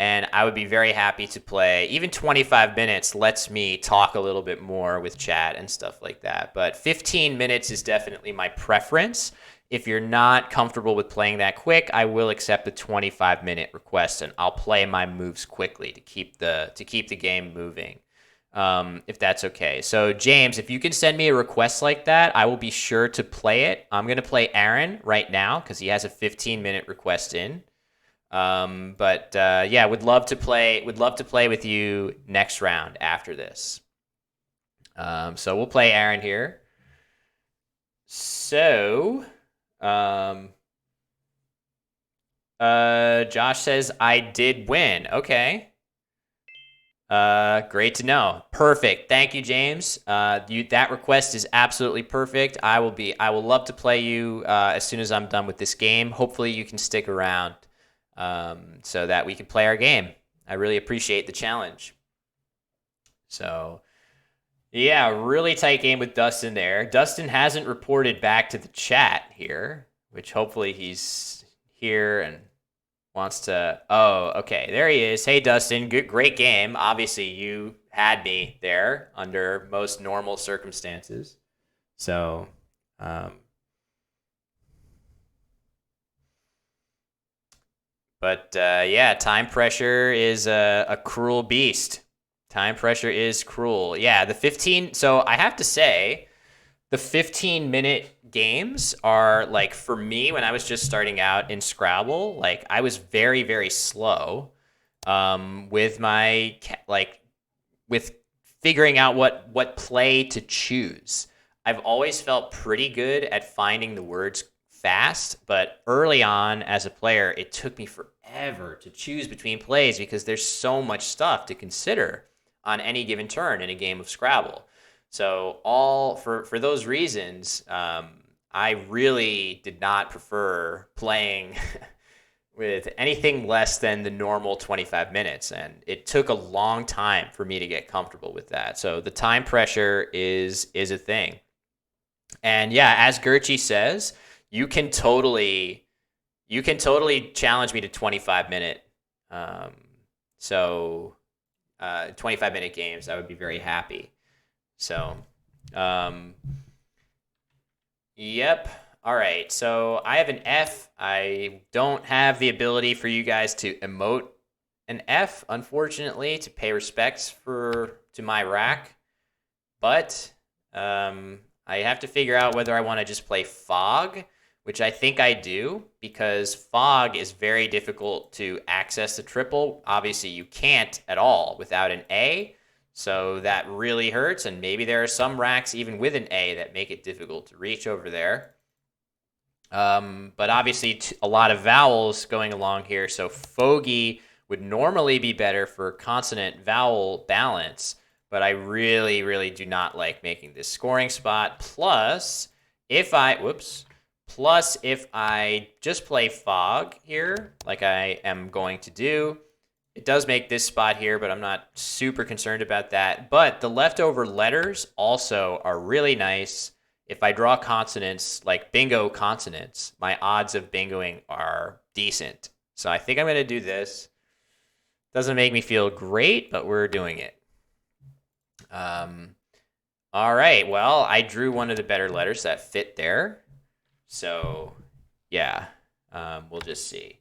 And I would be very happy to play. Even 25 minutes lets me talk a little bit more with chat and stuff like that. But 15 minutes is definitely my preference. If you're not comfortable with playing that quick, I will accept the 25-minute request, and I'll play my moves quickly to keep the game moving, if that's okay. So James, if you can send me a request like that, I will be sure to play it. I'm gonna play Aaron right now because he has a 15-minute request in. But yeah, would love to play with you next round after this. So we'll play Aaron here. So, um, Josh says I did win. Okay. Great to know. Perfect. Thank you, James. That request is absolutely perfect. I will love to play you as soon as I'm done with this game. Hopefully you can stick around so that we can play our game. I really appreciate the challenge. So, yeah, really tight game with Dustin there. Dustin hasn't reported back to the chat here, which hopefully he's here and wants to. Oh, okay, there he is. Hey, Dustin, great game. Obviously, you had me there under most normal circumstances. So, but yeah, time pressure is a cruel beast. Time pressure is cruel. Yeah, the 15. So I have to say, the 15-minute games are like, for me, when I was just starting out in Scrabble, like I was very, very slow with my with figuring out what play to choose. I've always felt pretty good at finding the words fast, but early on as a player, it took me forever to choose between plays because there's so much stuff to consider on any given turn in a game of Scrabble. So all for those reasons, I really did not prefer playing with anything less than the normal 25 minutes. And it took a long time for me to get comfortable with that. So the time pressure is a thing. And yeah, as Gertchie says, you can totally challenge me to 25-minute. Um, so 25-minute games, I would be very happy. So, yep. All right. So I have an F. I don't have the ability for you guys to emote an F, unfortunately, to pay respects to my rack. But I have to figure out whether I want to just play Fog, which I think I do, because Fog is very difficult to access the triple. Obviously, you can't at all without an A. So that really hurts, and maybe there are some racks even with an A that make it difficult to reach over there. But obviously a lot of vowels going along here, so fogey would normally be better for consonant vowel balance, but I really, really do not like making this scoring spot. Plus, if I just play fog here, like I am going to do, it does make this spot here, but I'm not super concerned about that. But the leftover letters also are really nice. If I draw consonants, like bingo consonants, my odds of bingoing are decent. So I think I'm going to do this. Doesn't make me feel great, but we're doing it. All right. Well, I drew one of the better letters that fit there. So, yeah, we'll just see.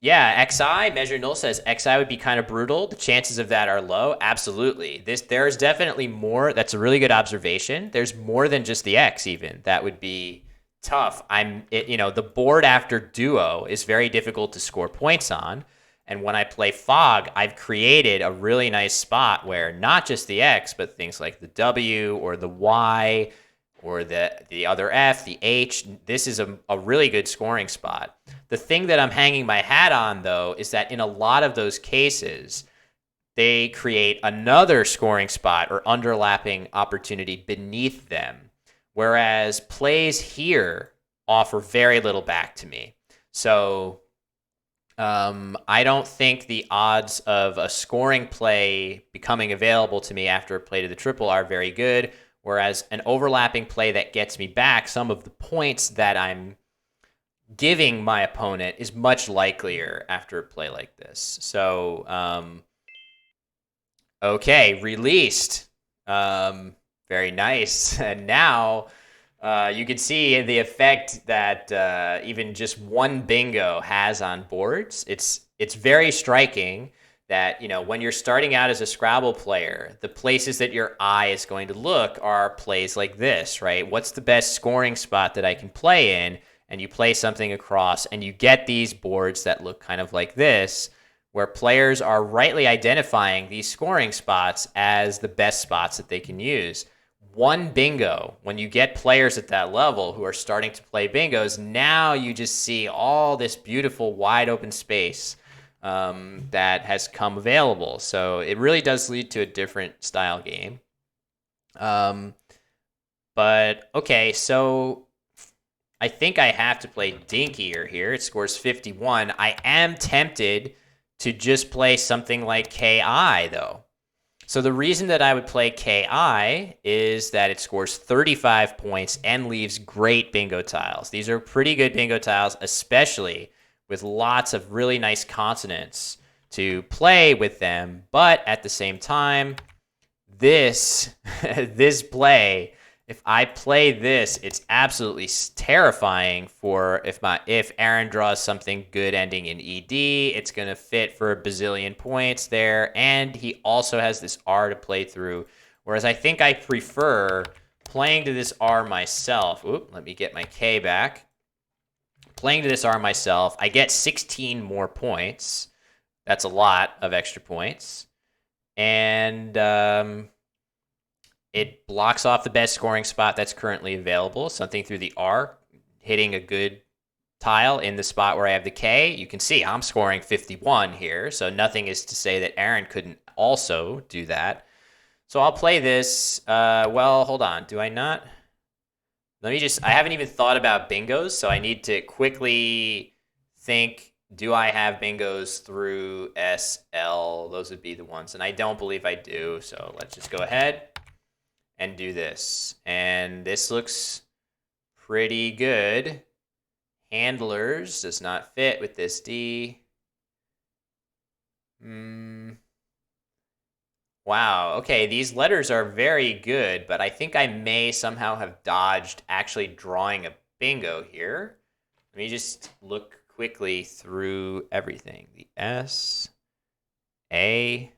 Yeah, XI, Measure Null says XI would be kind of brutal. The chances of that are low. Absolutely. There's definitely more. That's a really good observation. There's more than just the X even. That would be tough. The board after Duo is very difficult to score points on. And when I play Fog, I've created a really nice spot where not just the X, but things like the W or the Y or the other F, the H, this is a really good scoring spot. The thing that I'm hanging my hat on, though, is that in a lot of those cases, they create another scoring spot or underlapping opportunity beneath them, whereas plays here offer very little back to me. So I don't think the odds of a scoring play becoming available to me after a play to the triple are very good, whereas an overlapping play that gets me back some of the points that I'm giving my opponent is much likelier after a play like this. So, okay, released. Very nice. And now you can see the effect that even just one bingo has on boards. It's very striking that, when you're starting out as a Scrabble player, the places that your eye is going to look are plays like this, right? What's the best scoring spot that I can play in? And you play something across, and you get these boards that look kind of like this, where players are rightly identifying these scoring spots as the best spots that they can use. One bingo, when you get players at that level who are starting to play bingos, now you just see all this beautiful wide open space that has come available. So it really does lead to a different style game. But okay, so I think I have to play dinkier here. It scores 51. I am tempted to just play something like KI, though. So the reason that I would play KI is that it scores 35 points and leaves great bingo tiles. These are pretty good bingo tiles, especially with lots of really nice consonants to play with them. But at the same time, this play, if I play this, it's absolutely terrifying for if Aaron draws something good ending in ED, it's going to fit for a bazillion points there. And he also has this R to play through. Whereas I think I prefer playing to this R myself. Oop, let me get my K back. Playing to this R myself, I get 16 more points. That's a lot of extra points. And it blocks off the best scoring spot that's currently available, something through the R, hitting a good tile in the spot where I have the K. You can see I'm scoring 51 here, so nothing is to say that Aaron couldn't also do that. So I'll play this. Well, hold on. Do I not? I haven't even thought about bingos, so I need to quickly think, do I have bingos through SL? Those would be the ones, and I don't believe I do, so let's just go ahead and do this. And this looks pretty good. Handlers does not fit with this D. Wow, okay, these letters are very good, but I think I may somehow have dodged actually drawing a bingo here. Let me just look quickly through everything. The S, A.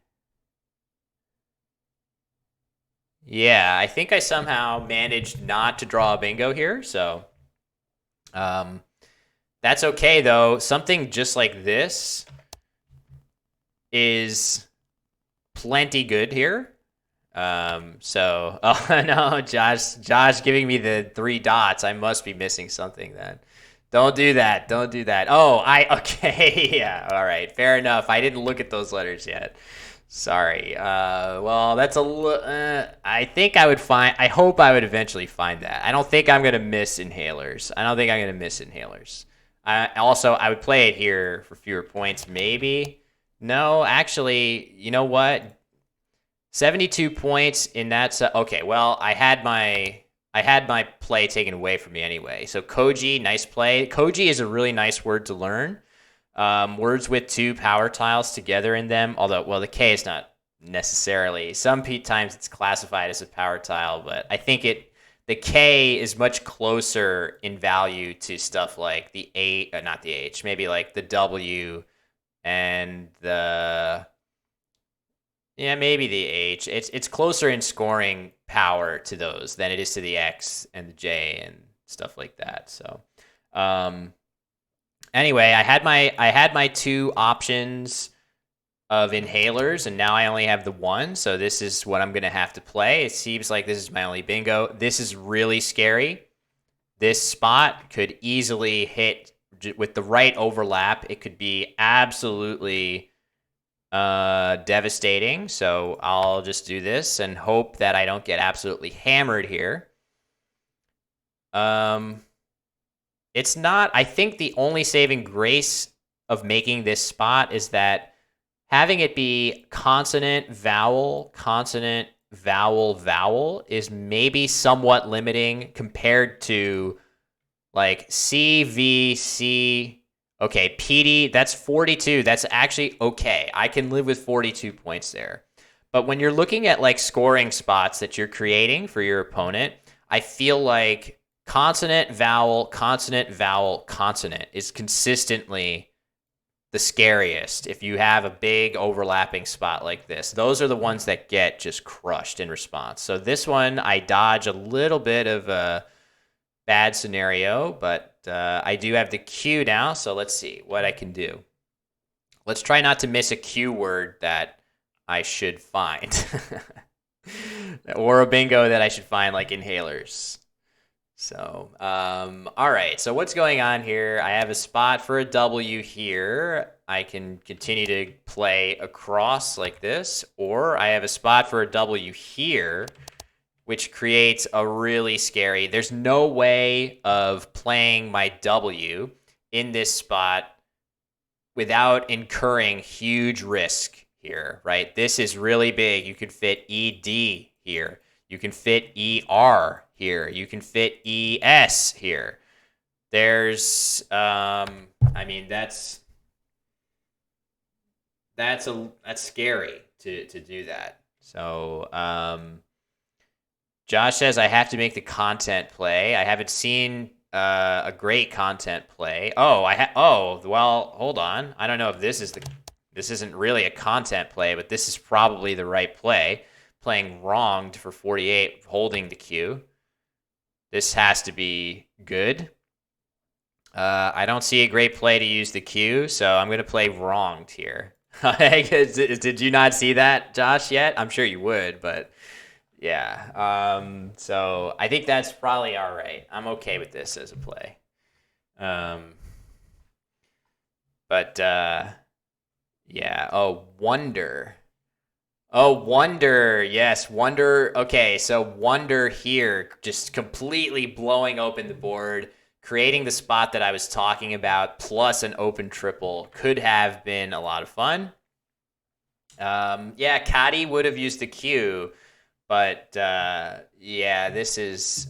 Yeah, I think I somehow managed not to draw a bingo here, so that's okay, though. Something just like this is plenty good here. Oh no, Josh giving me the 3 dots. I must be missing something then. Don't do that. Don't do that. Okay. Yeah. All right. Fair enough. I didn't look at those letters yet. Sorry. Well, I think I would find. I hope I would eventually find that. I don't think I'm gonna miss inhalers. I don't think I'm gonna miss inhalers. I would play it here for fewer points, maybe. No, actually, you know what? 72 points in that. Okay, well, I had my play taken away from me anyway. So Koji, nice play. Koji is a really nice word to learn. Words with 2 power tiles together in them. Although, well, the K is not necessarily. Some times it's classified as a power tile, but I think the K is much closer in value to stuff like the A, not the H, maybe like the W and maybe the H. It's closer in scoring power to those than it is to the X and the J and stuff like that. So, anyway, I had my 2 options of inhalers, and now I only have the 1. So this is what I'm gonna have to play. It seems like this is my only bingo. This is really scary. This spot could easily hit with the right overlap. It could be absolutely devastating. So I'll just do this and hope that I don't get absolutely hammered here. It's not. I think the only saving grace of making this spot is that having it be consonant, vowel, vowel is maybe somewhat limiting compared to like C, V, C. Okay, PD, that's 42. That's actually okay. I can live with 42 points there. But when you're looking at like scoring spots that you're creating for your opponent, I feel like consonant, vowel, consonant, vowel, consonant is consistently the scariest if you have a big overlapping spot like this. Those are the ones that get just crushed in response. So this one, I dodge a little bit of a bad scenario, but I do have the Q now, so let's see what I can do. Let's try not to miss a Q word that I should find. Or a bingo that I should find, like inhalers. So, all right. So what's going on here? I have a spot for a W here. I can continue to play across like this, or I have a spot for a W here, which creates a really scary. There's no way of playing my W in this spot without incurring huge risk here, right? This is really big. You could fit ED here. You can fit ER here. You can fit ES here. There's, I mean, that's scary to do that. So, Josh says I have to make the content play. I haven't seen a great content play. Well, hold on. I don't know if this isn't really a content play, but this is probably the right play. Playing wronged for 48, holding the Q. This has to be good. I don't see a great play to use the Q, so I'm going to play wronged here. Did you not see that, Josh, yet? I'm sure you would, but yeah. So I think that's probably all right. I'm okay with this as a play. Yeah. Oh, wonder. Oh, wonder. Yes, wonder. Okay, so wonder here, just completely blowing open the board, creating the spot that I was talking about, plus an open triple could have been a lot of fun. Yeah, Caddy would have used the Q, but yeah, this is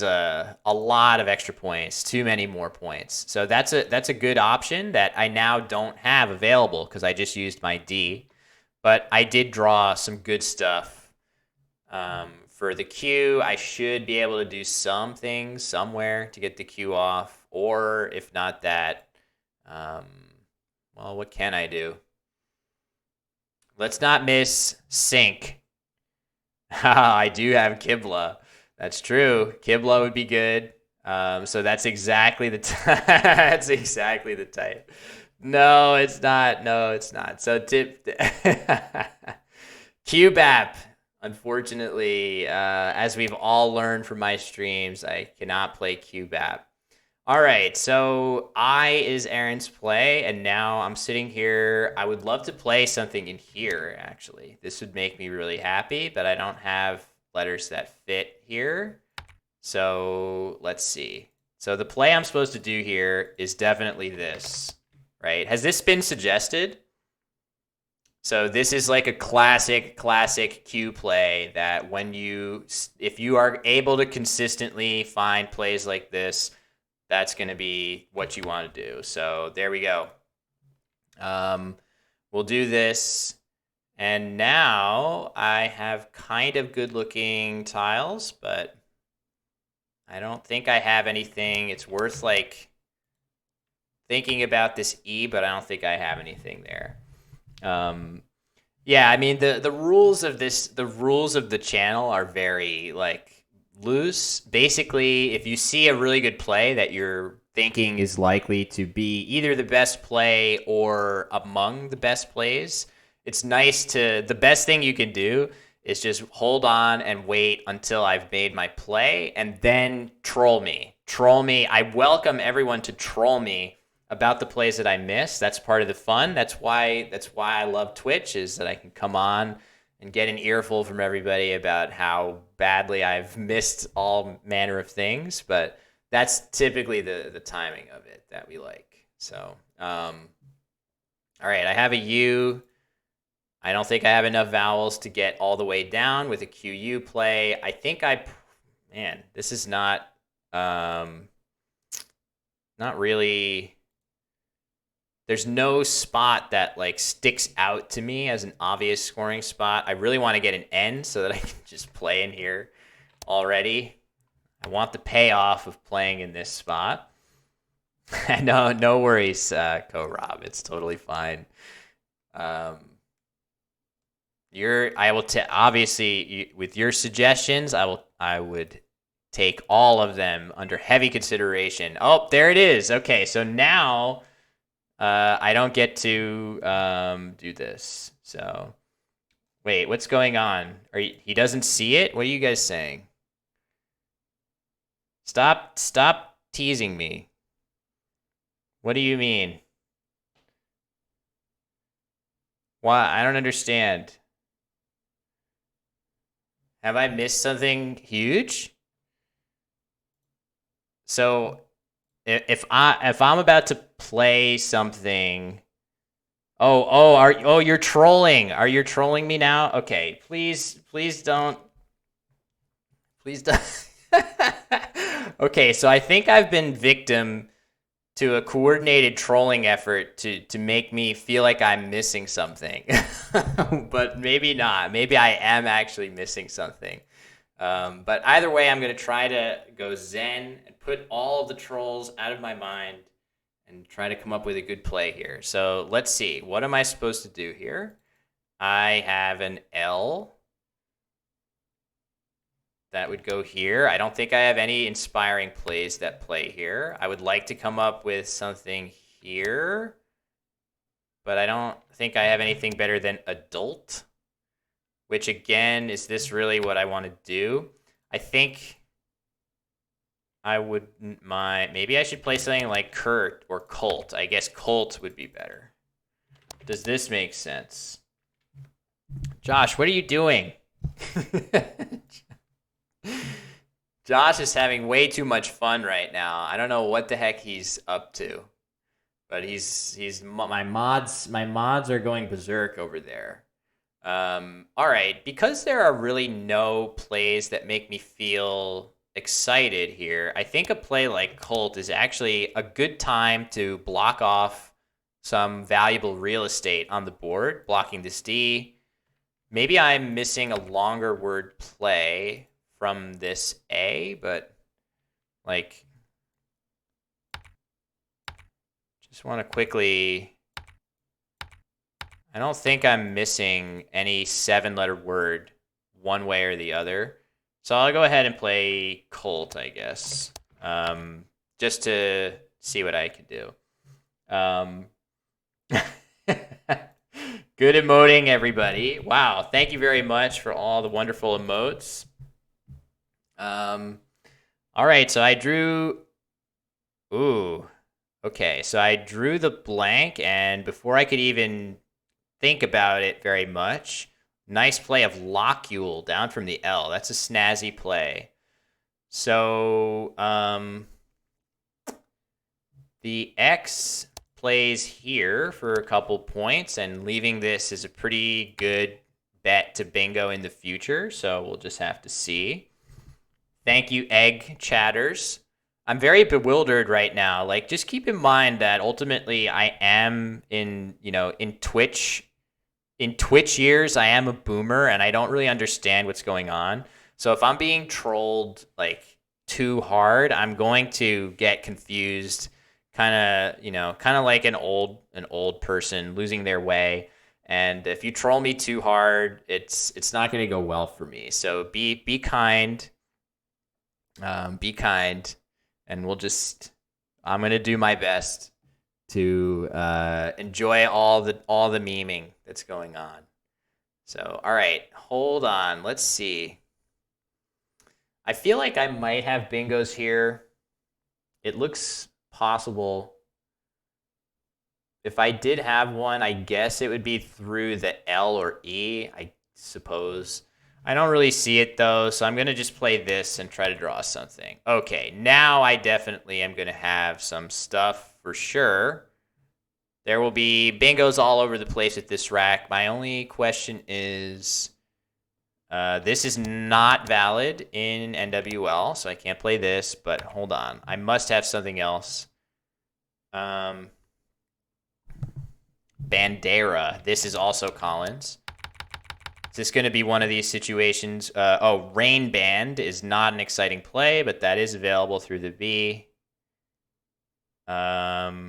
a lot of extra points, too many more points. So that's a good option that I now don't have available because I just used my D. But I did draw some good stuff. For the Q, I should be able to do something somewhere to get the Q off. Or if not that, well, what can I do? Let's not miss Sync. I do have Kibla. That's true. Kibla would be good. So that's exactly the that's exactly the type. No, it's not. No, it's not. So QBAP. Unfortunately, as we've all learned from my streams, I cannot play QBAP. All right, so I is Aaron's play, and now I'm sitting here. I would love to play something in here, actually. This would make me really happy, but I don't have letters that fit here. So let's see. So the play I'm supposed to do here is definitely this, right? Has this been suggested? So this is like a classic Q play that if you are able to consistently find plays like this, that's going to be what you want to do. So there we go. We'll do this. And now I have kind of good looking tiles, but I don't think I have anything. It's worth like thinking about this E, but I don't think I have anything there. Yeah, I mean the rules of the channel are very like loose. Basically, if you see a really good play that you're thinking is likely to be either the best play or among the best plays, it's nice the best thing you can do is just hold on and wait until I've made my play and then troll me. Troll me. I welcome everyone to troll me about the plays that I miss. That's part of the fun. That's why I love Twitch, is that I can come on and get an earful from everybody about how badly I've missed all manner of things. But that's typically the timing of it that we like. So, all right, I have a U. I don't think I have enough vowels to get all the way down with a QU play. I think this is not really. There's no spot that like sticks out to me as an obvious scoring spot. I really want to get an N so that I can just play in here already. I want the payoff of playing in this spot. No worries, Co-Rob. It's totally fine. Obviously with your suggestions, I would take all of them under heavy consideration. Oh, there it is. Okay, so now I don't get to do this. So wait, what's going on? He doesn't see it? What are you guys saying? Stop teasing me. What do you mean? Why? I don't understand. Have I missed something huge? So if I'm about to play something, you're trolling. Are you trolling me now? Okay, please don't. Okay, so I think I've been victim to a coordinated trolling effort to make me feel like I'm missing something. But maybe not. Maybe I am actually missing something. But either way, I'm going to try to go zen and put all of the trolls out of my mind and try to come up with a good play here. So let's see. What am I supposed to do here? I have an L. That would go here. I don't think I have any inspiring plays that play here. I would like to come up with something here, but I don't think I have anything better than adult, which again, is this really what I want to do? I think I wouldn't mind. Maybe I should play something like Kurt or Colt. I guess Colt would be better. Does this make sense? Josh, what are you doing? Josh is having way too much fun right now. I don't know what the heck he's up to, but my mods are going berserk over there. All right, because there are really no plays that make me feel excited here, I think a play like Colt is actually a good time to block off some valuable real estate on the board, blocking this D. Maybe I'm missing a longer word play from this A, but like, just want to quickly, I don't think I'm missing any 7-letter word one way or the other. So I'll go ahead and play Colt, I guess, just to see what I can do. Good emoting, everybody. Wow. Thank you very much for all the wonderful emotes. All right. So I drew. Ooh. Okay. So I drew the blank, and before I could even think about it very much, nice play of Lockule down from the L. That's a snazzy play. So the X plays here for a couple points, and leaving this is a pretty good bet to bingo in the future. So we'll just have to see. Thank you, Egg Chatters. I'm very bewildered right now. Like, just keep in mind that ultimately I am in Twitch. In Twitch years, I am a boomer, and I don't really understand what's going on. So if I'm being trolled like too hard, I'm going to get confused, kind of like an old person losing their way. And if you troll me too hard, it's not going to go well for me. So be kind. Be kind, and I'm gonna do my best to enjoy all the memeing that's going on. So, all right, hold on. Let's see. I feel like I might have bingos here. It looks possible. If I did have one, I guess it would be through the L or E, I suppose. I don't really see it though, so I'm going to just play this and try to draw something. Okay, now I definitely am going to have some stuff for sure. There will be bingos all over the place with this rack. My only question is, this is not valid in NWL, so I can't play this, but hold on. I must have something else. Bandera. This is also Collins. Is this going to be one of these situations? Rain Band is not an exciting play, but that is available through the B. Yeah,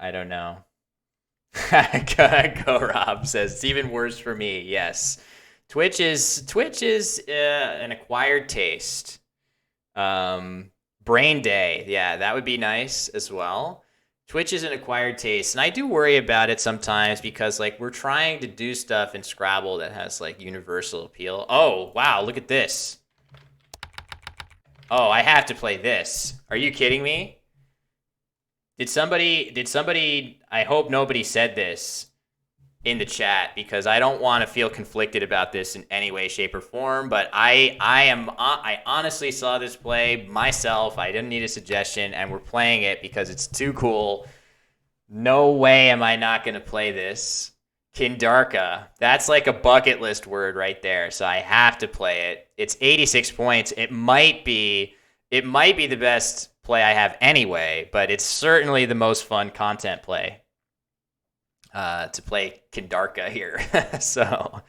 I don't know. Go Rob says it's even worse for me. Yes, Twitch is an acquired taste. Brain Day, yeah, that would be nice as well. Twitch is an acquired taste, and I do worry about it sometimes because like we're trying to do stuff in Scrabble that has like universal appeal. Oh, wow, look at this. Oh, I have to play this. Are you kidding me? Did somebody, I hope nobody said this in the chat because I don't want to feel conflicted about this in any way, shape, or form, but I honestly saw this play myself. I didn't need a suggestion, and we're playing it because it's too cool. No way am I not going to play this. Kindarka. That's like a bucket list word right there, so I have to play it. It's 86 points. It might be the best play I have anyway, but it's certainly the most fun content play. To play Kindarka here. So,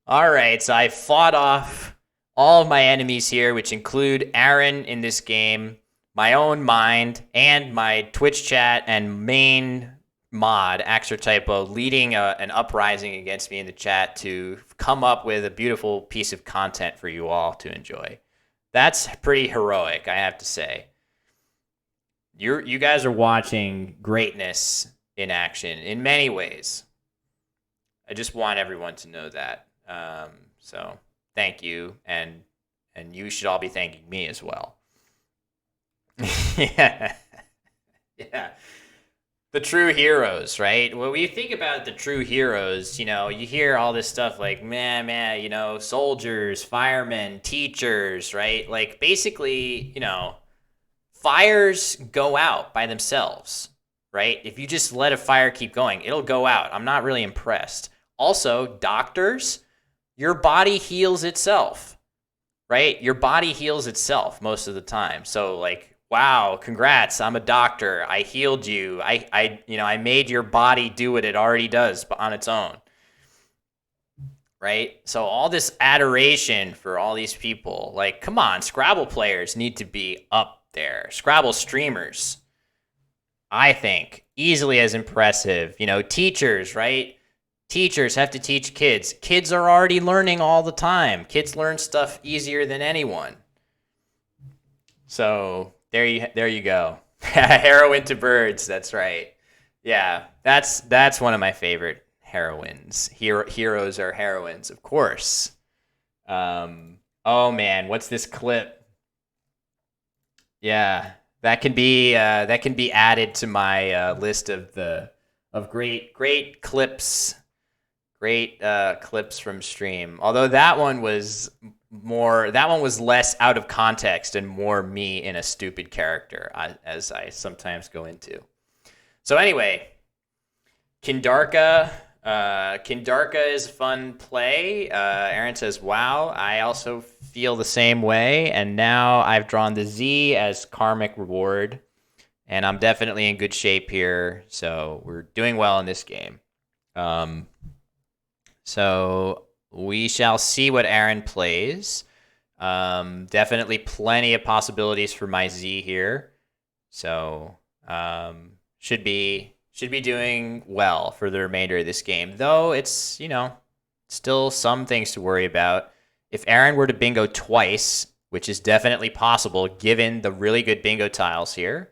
all right. So I fought off all of my enemies here, which include Aaron in this game, my own mind, and my Twitch chat and main mod, Axertypo, leading an uprising against me in the chat to come up with a beautiful piece of content for you all to enjoy. That's pretty heroic, I have to say. You guys are watching greatness in action in many ways. I just want everyone to know that. So thank you, and you should all be thanking me as well. Yeah. The true heroes, right? When we think about the true heroes, you hear all this stuff like, man, soldiers, firemen, teachers, right? Like basically, fires go out by themselves. Right? If you just let a fire keep going, it'll go out. I'm not really impressed. Also, doctors, your body heals itself, right? Your body heals itself most of the time. So like, wow, congrats, I'm a doctor. I healed you. I made your body do what it already does on its own. Right? So all this adoration for all these people, like, come on, Scrabble players need to be up there. Scrabble streamers, I think, easily as impressive. Teachers, right? Teachers have to teach kids. Kids are already learning all the time. Kids learn stuff easier than anyone. So there you go. Heroin to birds. That's right. Yeah, that's one of my favorite heroines. Heroes are heroines, of course. Oh man, what's this clip? Yeah, that can be added to my list of the of great clips, great clips from stream. Although that one was less out of context and more me in a stupid character, as I sometimes go into. So anyway, Kindarka. Kindarka is a fun play. Aaron says, wow, I also feel the same way. And now I've drawn the Z as karmic reward. And I'm definitely in good shape here. So we're doing well in this game. Um, so we shall see what Aaron plays. Definitely plenty of possibilities for my Z here. So should be doing well for the remainder of this game. Though it's, still some things to worry about. If Aaron were to bingo twice, which is definitely possible given the really good bingo tiles here,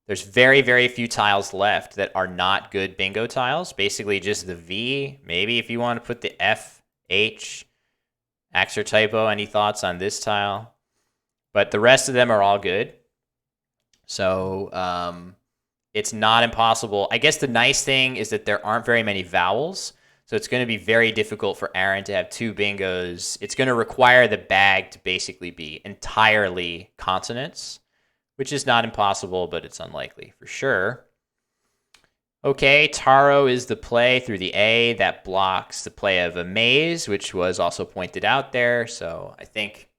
there's very, very few tiles left that are not good bingo tiles. Basically just the V. Maybe if you want to put the F, H, Ax or typo, any thoughts on this tile? But the rest of them are all good. So it's not impossible. I guess the nice thing is that there aren't very many vowels. So it's going to be very difficult for Aaron to have two bingos. It's going to require the bag to basically be entirely consonants, which is not impossible, but it's unlikely for sure. Okay, Taro is the play through the A that blocks the play of a maze, which was also pointed out there. So I think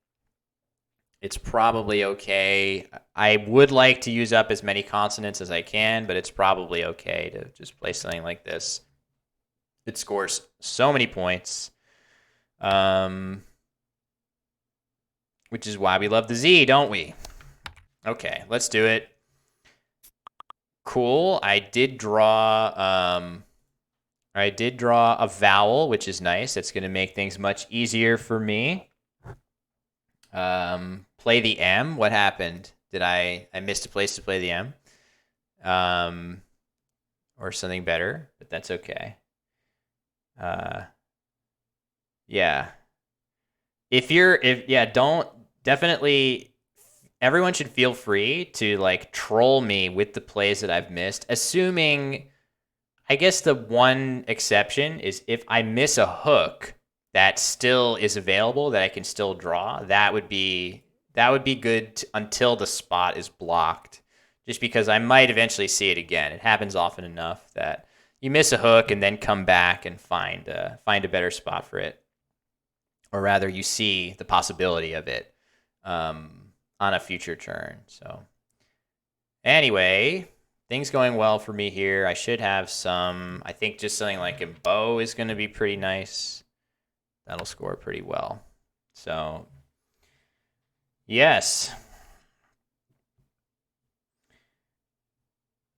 it's probably okay. I would like to use up as many consonants as I can, but it's probably okay to just play something like this. It scores so many points, which is why we love the Z, don't we? Okay, let's do it. Cool. I did draw a vowel, which is nice. It's going to make things much easier for me. Play the M. What happened? Did I missed a place to play the M? Or something better, but that's okay. Yeah. Don't definitely. Everyone should feel free to like troll me with the plays that I've missed, assuming. I guess the one exception is if I miss a hook that still is available that I can still draw. That would be good until the spot is blocked. Just because I might eventually see it again. It happens often enough that you miss a hook and then come back and find a better spot for it, or rather, you see the possibility of it on a future turn. So, anyway, things going well for me here. I should have some. I think just something like a bow is going to be pretty nice. That'll score pretty well. So, yes.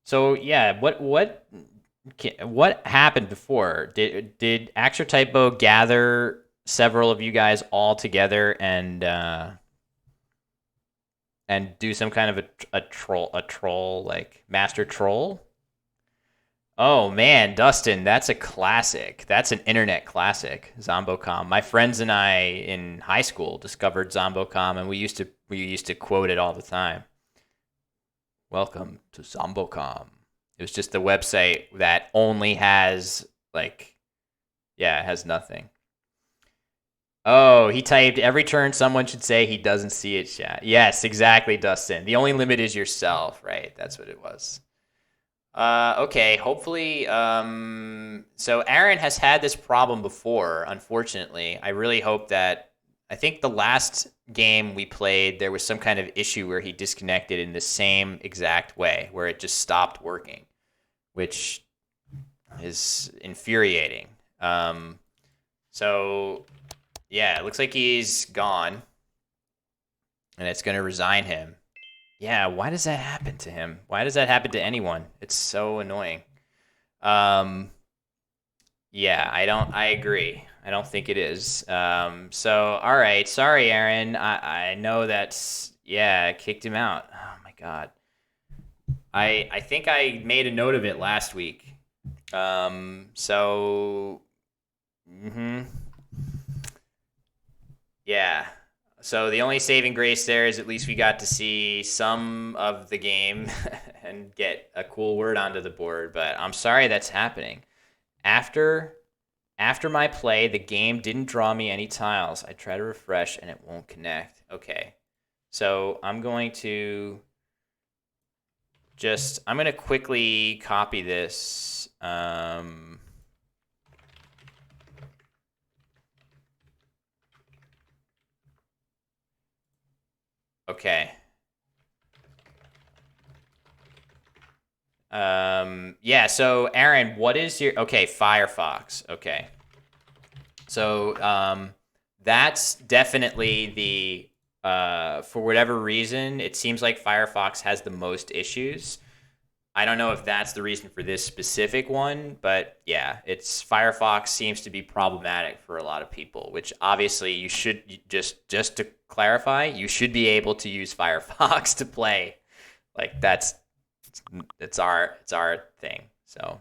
So yeah, what happened before? Did Ax or Typo gather several of you guys all together and do some kind of a troll like master troll? Oh man, Dustin, that's a classic. That's an internet classic, Zombocom. My friends and I in high school discovered Zombocom, and we used to quote it all the time. Welcome to Zombocom. It was just the website that only has has nothing. Oh, he typed every turn someone should say he doesn't see it yet. Yes, exactly, Dustin. The only limit is yourself, right? That's what it was. Okay, hopefully. So Aaron has had this problem before, unfortunately. I really hope that. I think the last game we played, there was some kind of issue where he disconnected in the same exact way, where it just stopped working, which is infuriating. So, yeah, it looks like he's gone, and it's going to resign him. Yeah, why does that happen to him? Why does that happen to anyone? It's so annoying. Yeah, I agree. I don't think it is. So, all right. Sorry, Aaron. I know that's, yeah, kicked him out. Oh, my God. I think I made a note of it last week. So, yeah. So the only saving grace there is at least we got to see some of the game and get a cool word onto the board. But I'm sorry that's happening. After my play, the game didn't draw me any tiles. I try to refresh and it won't connect. Okay. So I'm going to quickly copy this. Okay. Yeah, so Aaron, what is your, okay, Firefox. Okay. So, that's definitely the, for whatever reason, it seems like Firefox has the most issues. I don't know if that's the reason for this specific one, but yeah, it's Firefox seems to be problematic for a lot of people, which obviously you should just to clarify, you should be able to use Firefox to play. Like it's our thing. So,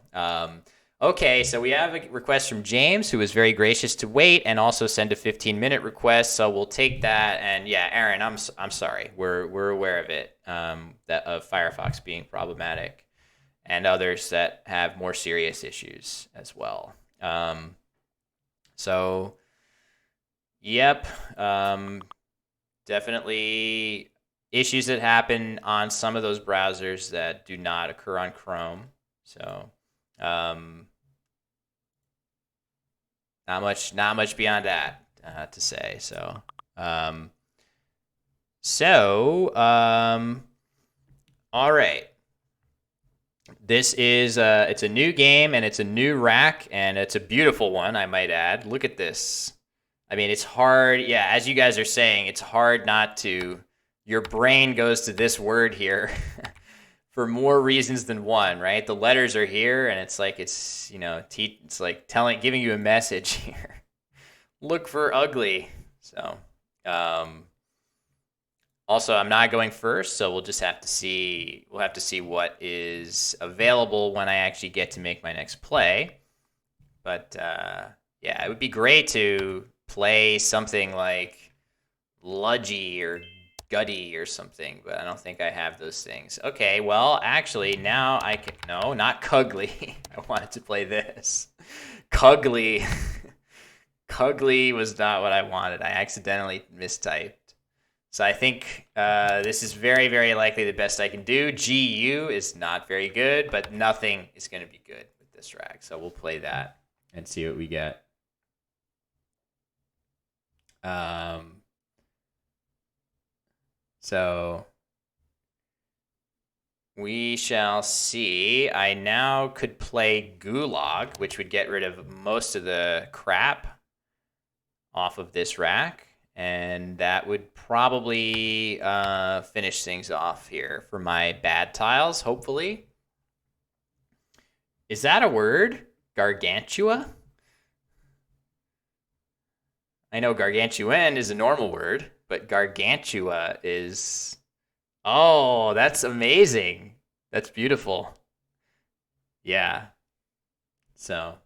okay, so we have a request from James, who was very gracious to wait and also send a 15-minute request. So we'll take that. And yeah, Aaron, I'm sorry. We're aware of it. That of Firefox being problematic, and others that have more serious issues as well. So, yep, definitely issues that happen on some of those browsers that do not occur on Chrome. So, not much beyond that to say. So, all right. This is it's a new game and it's a new rack and it's a beautiful one, I might add. Look at this. I mean, it's hard. Yeah, as you guys are saying, it's hard not to. Your brain goes to this word here for more reasons than one, right? The letters are here, and it's like it's like giving you a message here. Look for ugly. So, also, I'm not going first, so we'll just have to see. We'll have to see what is available when I actually get to make my next play. But yeah, it would be great to play something like Ludgy or Gutty or something, but I don't think I have those things. Okay, well, actually, now I can. No, not Cuggly. I wanted to play this. Cuggly. Cuggly was not what I wanted. I accidentally mistyped. So I think this is very, very likely the best I can do. GU is not very good, but nothing is going to be good with this rack. So we'll play that and see what we get. So we shall see. I now could play Gulag, which would get rid of most of the crap off of this rack. And that would probably finish things off here for my bad tiles, hopefully. Is that a word? Gargantua? I know gargantuan is a normal word, but Gargantua is... Oh, that's amazing. That's beautiful. Yeah. So,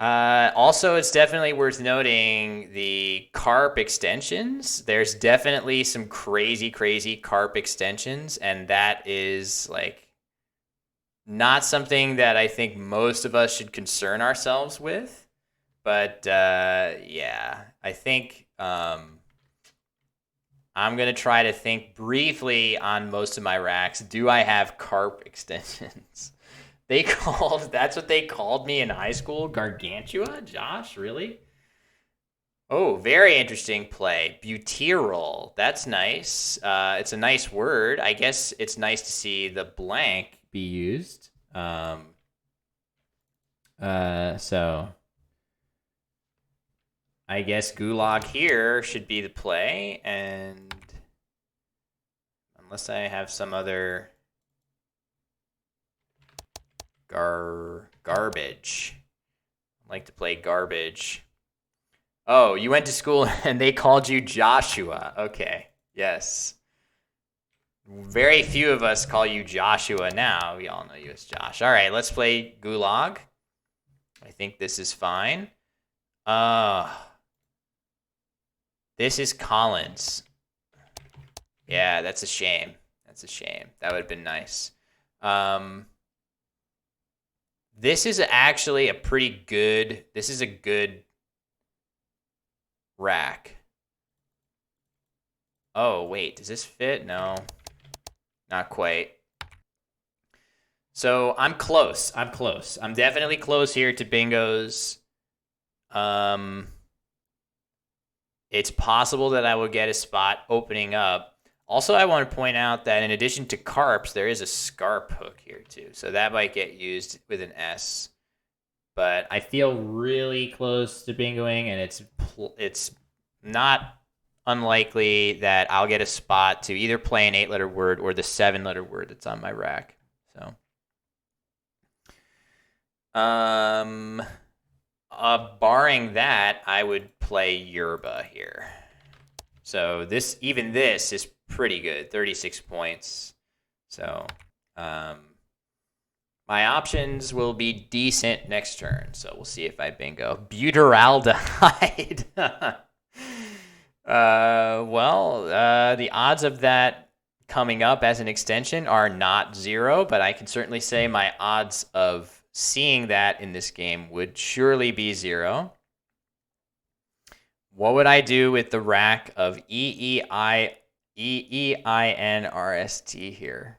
also, it's definitely worth noting the carp extensions. There's definitely some crazy, crazy carp extensions, and that is like not something that I think most of us should concern ourselves with. But yeah, I think I'm going to try to think briefly on most of my racks. Do I have carp extensions? That's what they called me in high school? Gargantua? Josh, really? Oh, very interesting play. Butyrol. That's nice. It's a nice word. I guess it's nice to see the blank be used. So I guess Gulag here should be the play, and unless I have some other garbage. I like to play garbage. Oh, you went to school and they called you Joshua. Okay. Yes. Very few of us call you Joshua now. We all know you as Josh. All right, let's play Gulag. I think this is fine. This is Collins. Yeah, that's a shame. That's a shame. That would have been nice. This is actually a pretty good. This is a good rack. Oh, wait. Does this fit? No. Not quite. So I'm close. I'm definitely close here to bingos. It's possible that I will get a spot opening up. Also, I want to point out that in addition to carps, there is a scarp hook here too. So that might get used with an S. But I feel really close to bingoing, and it's not unlikely that I'll get a spot to either play an 8-letter word or the 7-letter word that's on my rack. So, barring that, I would play Yerba here. So this is pretty good, 36 points. So, my options will be decent next turn. So we'll see if I bingo. Butyraldehyde. The odds of that coming up as an extension are not 0, but I can certainly say my odds of seeing that in this game would surely be 0. What would I do with the rack of EEINRST here?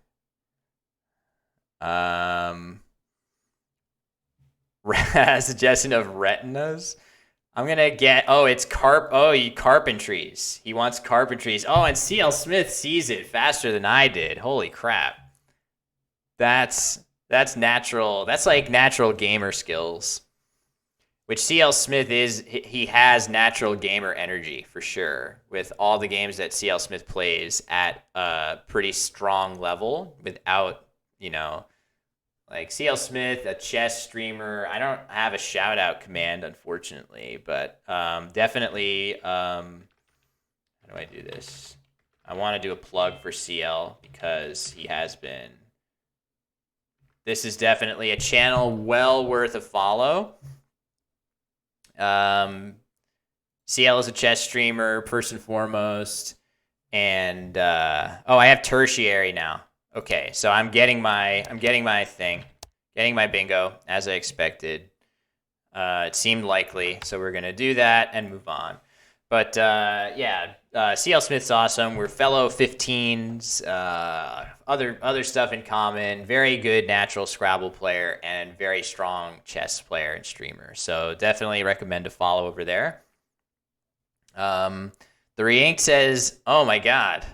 Suggestion of retinas. I'm gonna get. Oh, it's carpentries. He wants carpentries. Oh, and CL Smith sees it faster than I did. Holy crap! That's natural. That's like natural gamer skills. Which CL Smith is. He has natural gamer energy for sure. With all the games that CL Smith plays at a pretty strong level, without like CL Smith, a chess streamer. I don't have a shout out command, unfortunately, but definitely. How do I do this? I want to do a plug for CL because he has been. This is definitely a channel well worth a follow. CL is a chess streamer, first and foremost, and I have tertiary now. Okay, so I'm getting my bingo as I expected. It seemed likely, so we're gonna do that and move on. But CL Smith's awesome. We're fellow 15s. Other stuff in common. Very good natural Scrabble player and very strong chess player and streamer. So definitely recommend to follow over there. The Reink says, "Oh my god,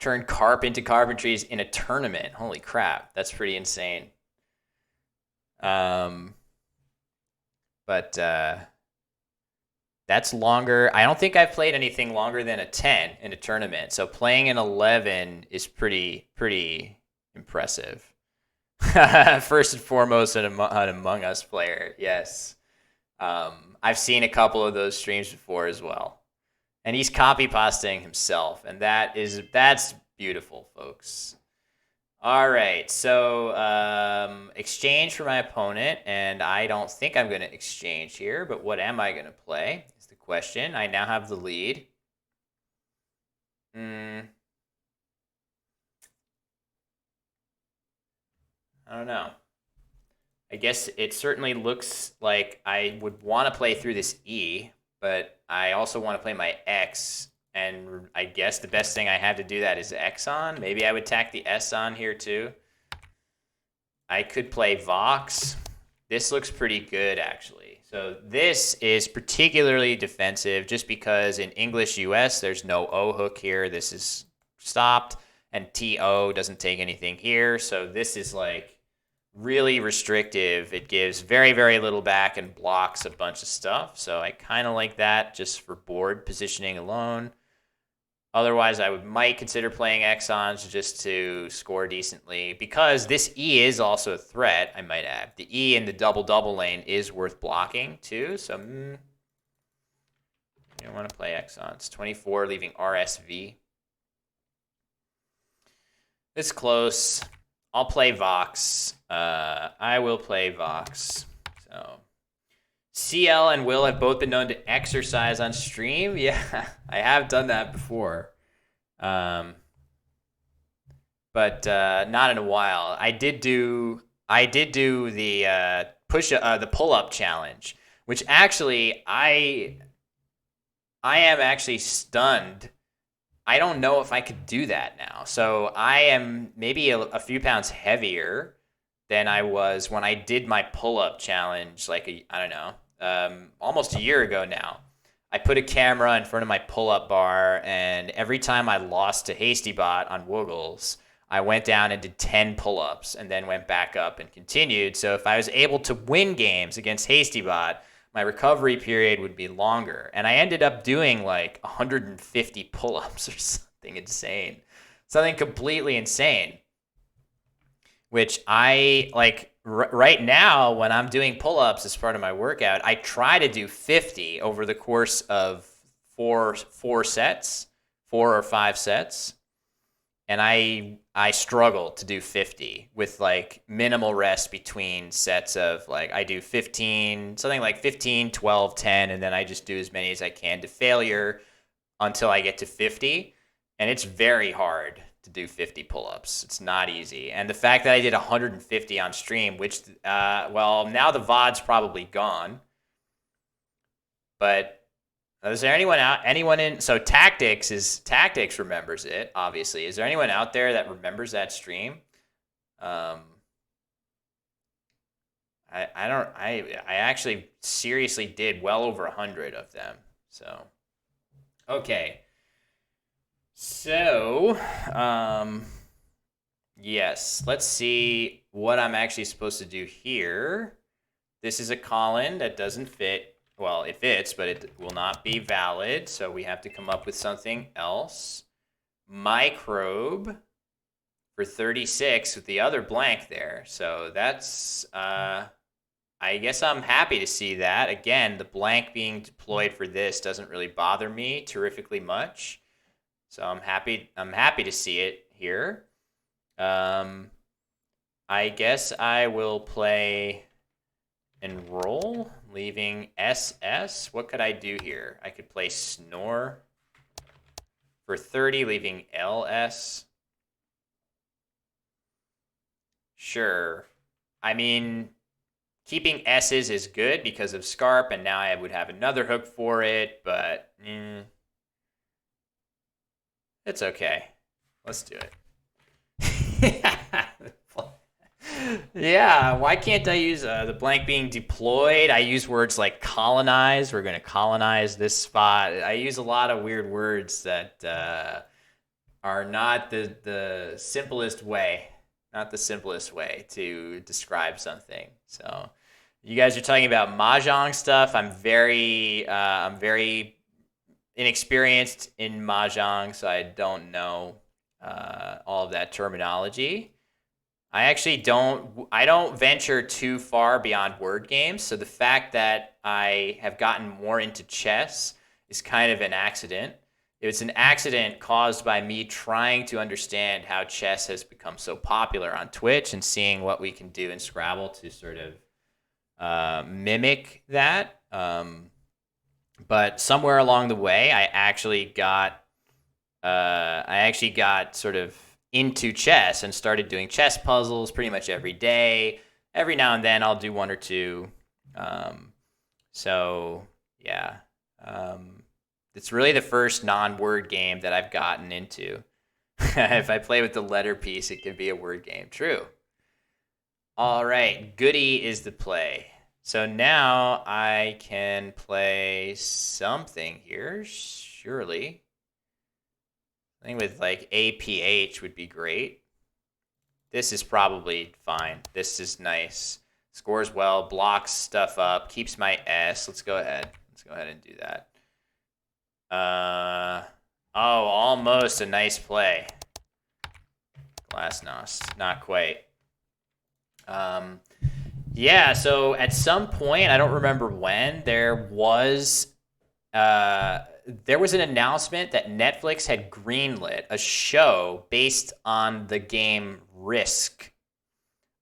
turn carp into carpentries in a tournament. Holy crap, that's pretty insane." That's longer. I don't think I've played anything longer than a 10 in a tournament. So playing an 11 is pretty impressive. First and foremost, an Among Us player. Yes. I've seen a couple of those streams before as well. And he's copy pasting himself. And that's beautiful, folks. All right, so exchange for my opponent, and I don't think I'm going to exchange here, but what am I going to play is the question. I now have the lead. I don't know. I guess it certainly looks like I would want to play through this E, but I also want to play my X. And I guess the best thing I have to do that is X on. Maybe I would tack the S on here too. I could play Vox. This looks pretty good, actually. So this is particularly defensive just because in English US, there's no O hook here. This is stopped. And TO doesn't take anything here. So this is like really restrictive. It gives very, very little back and blocks a bunch of stuff. So I kind of like that just for board positioning alone. Otherwise, I might consider playing Exons just to score decently because this E is also a threat, I might add. The E in the double-double lane is worth blocking too, so you don't want to play Exons. 24, leaving RSV. It's close. I'll play Vox. I will play Vox. So CL and Will have both been known to exercise on stream. Yeah, I have done that before. But not in a while. I did do the the pull up challenge, which actually I am actually stunned. I don't know if I could do that now. So I am maybe a few pounds heavier than I was when I did my pull up challenge, like I don't know, almost a year ago now. I put a camera in front of my pull up bar, and every time I lost to Hastybot on Woogles, I went down and did 10 pull ups and then went back up and continued. So if I was able to win games against Hastybot, my recovery period would be longer. And I ended up doing like 150 pull ups or something insane, something completely insane, which I like right now when I'm doing pull ups as part of my workout. I try to do 50 over the course of four sets, 4 or 5 sets. And I struggle to do 50 with like minimal rest between sets of like I do 15, something like 15, 12, 10, and then I just do as many as I can to failure until I get to 50. And it's very hard to do 50 pull-ups. It's not easy. And the fact that I did 150 on stream, which, well, now the VOD's probably gone. But is there anyone in? So Tactics remembers it, obviously. Is there anyone out there that remembers that stream? I don't. I actually seriously did well over 100 of them. So, okay. So, yes. Let's see what I'm actually supposed to do here. This is a Colin that doesn't fit. Well, it fits, but it will not be valid. So we have to come up with something else. Microbe for 36 with the other blank there. So that's, I guess I'm happy to see that. Again, the blank being deployed for this doesn't really bother me terrifically much. So I'm happy to see it here. I guess I will play Enroll, leaving SS. What could I do here? I could play Snore for 30, leaving LS. Sure. I mean, keeping S's is good because of Scarp, and now I would have another hook for it, but it's okay. Let's do it. Yeah, why can't I use the blank being deployed? I use words like colonize. We're going to colonize this spot. I use a lot of weird words that are not the simplest way, to describe something. So you guys are talking about Mahjong stuff. I'm very inexperienced in Mahjong, so I don't know all of that terminology. I don't venture too far beyond word games. So the fact that I have gotten more into chess is kind of an accident. It's an accident caused by me trying to understand how chess has become so popular on Twitch and seeing what we can do in Scrabble to sort of mimic that. But somewhere along the way, I actually got sort of into chess and started doing chess puzzles pretty much every day. Every now and then I'll do one or two. So yeah, it's really the first non-word game that I've gotten into. If I play with the letter piece, it could be a word game. True. All right, Goody is the play. So now I can play something here, surely. I think with like APH would be great. This is probably fine. This is nice. Scores well, blocks stuff up, keeps my S. Let's go ahead and do that. Almost a nice play. Glasnost, not quite. Yeah, so at some point, I don't remember when, there was there was an announcement that Netflix had greenlit a show based on the game Risk.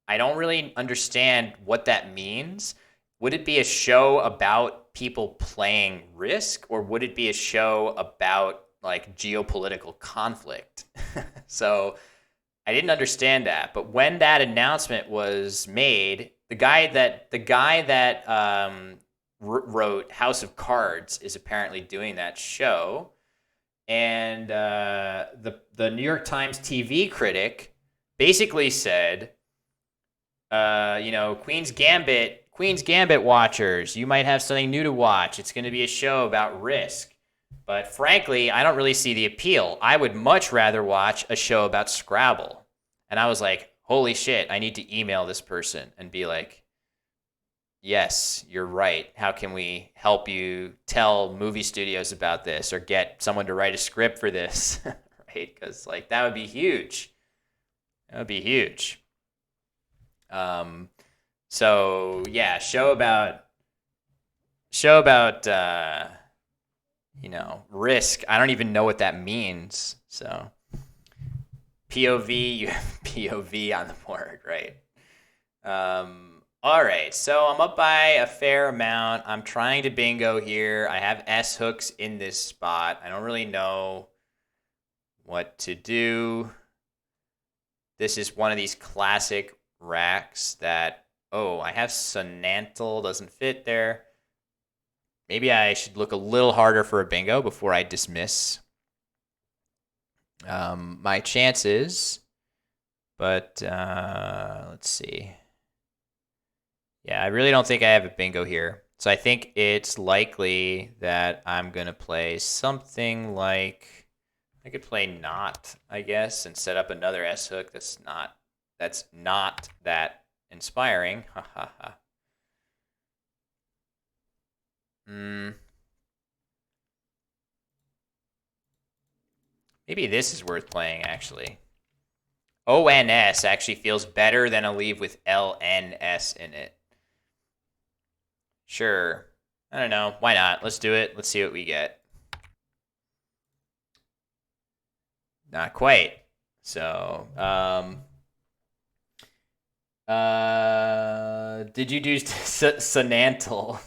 I don't really understand what that means. Would it be a show about people playing Risk, or would it be a show about like geopolitical conflict? So I didn't understand that. But when that announcement was made, the guy that wrote House of Cards is apparently doing that show, and the New York Times TV critic basically said, Queen's Gambit watchers, you might have something new to watch. It's going to be a show about Risk. But frankly, I don't really see the appeal. I would much rather watch a show about Scrabble. And I was like, holy shit, I need to email this person and be like, yes, you're right. How can we help you tell movie studios about this, or get someone to write a script for this? Right? Because like that would be huge. That would be huge. So yeah, show about Risk. I don't even know what that means. So POV, you have POV on the board, right? All right, so I'm up by a fair amount. I'm trying to bingo here. I have S hooks in this spot. I don't really know what to do. This is one of these classic racks that, I have Sonantal, doesn't fit there. Maybe I should look a little harder for a bingo before I dismiss my chances. But let's see. Yeah, I really don't think I have a bingo here. So I think it's likely that I'm going to play something like, I could play not, I guess, and set up another S hook that's not that inspiring. Ha ha ha. Maybe this is worth playing, actually. ONS actually feels better than a leave with LNS in it. Sure. I don't know. Why not? Let's do it. Let's see what we get. Not quite. So, did you do Sonantal?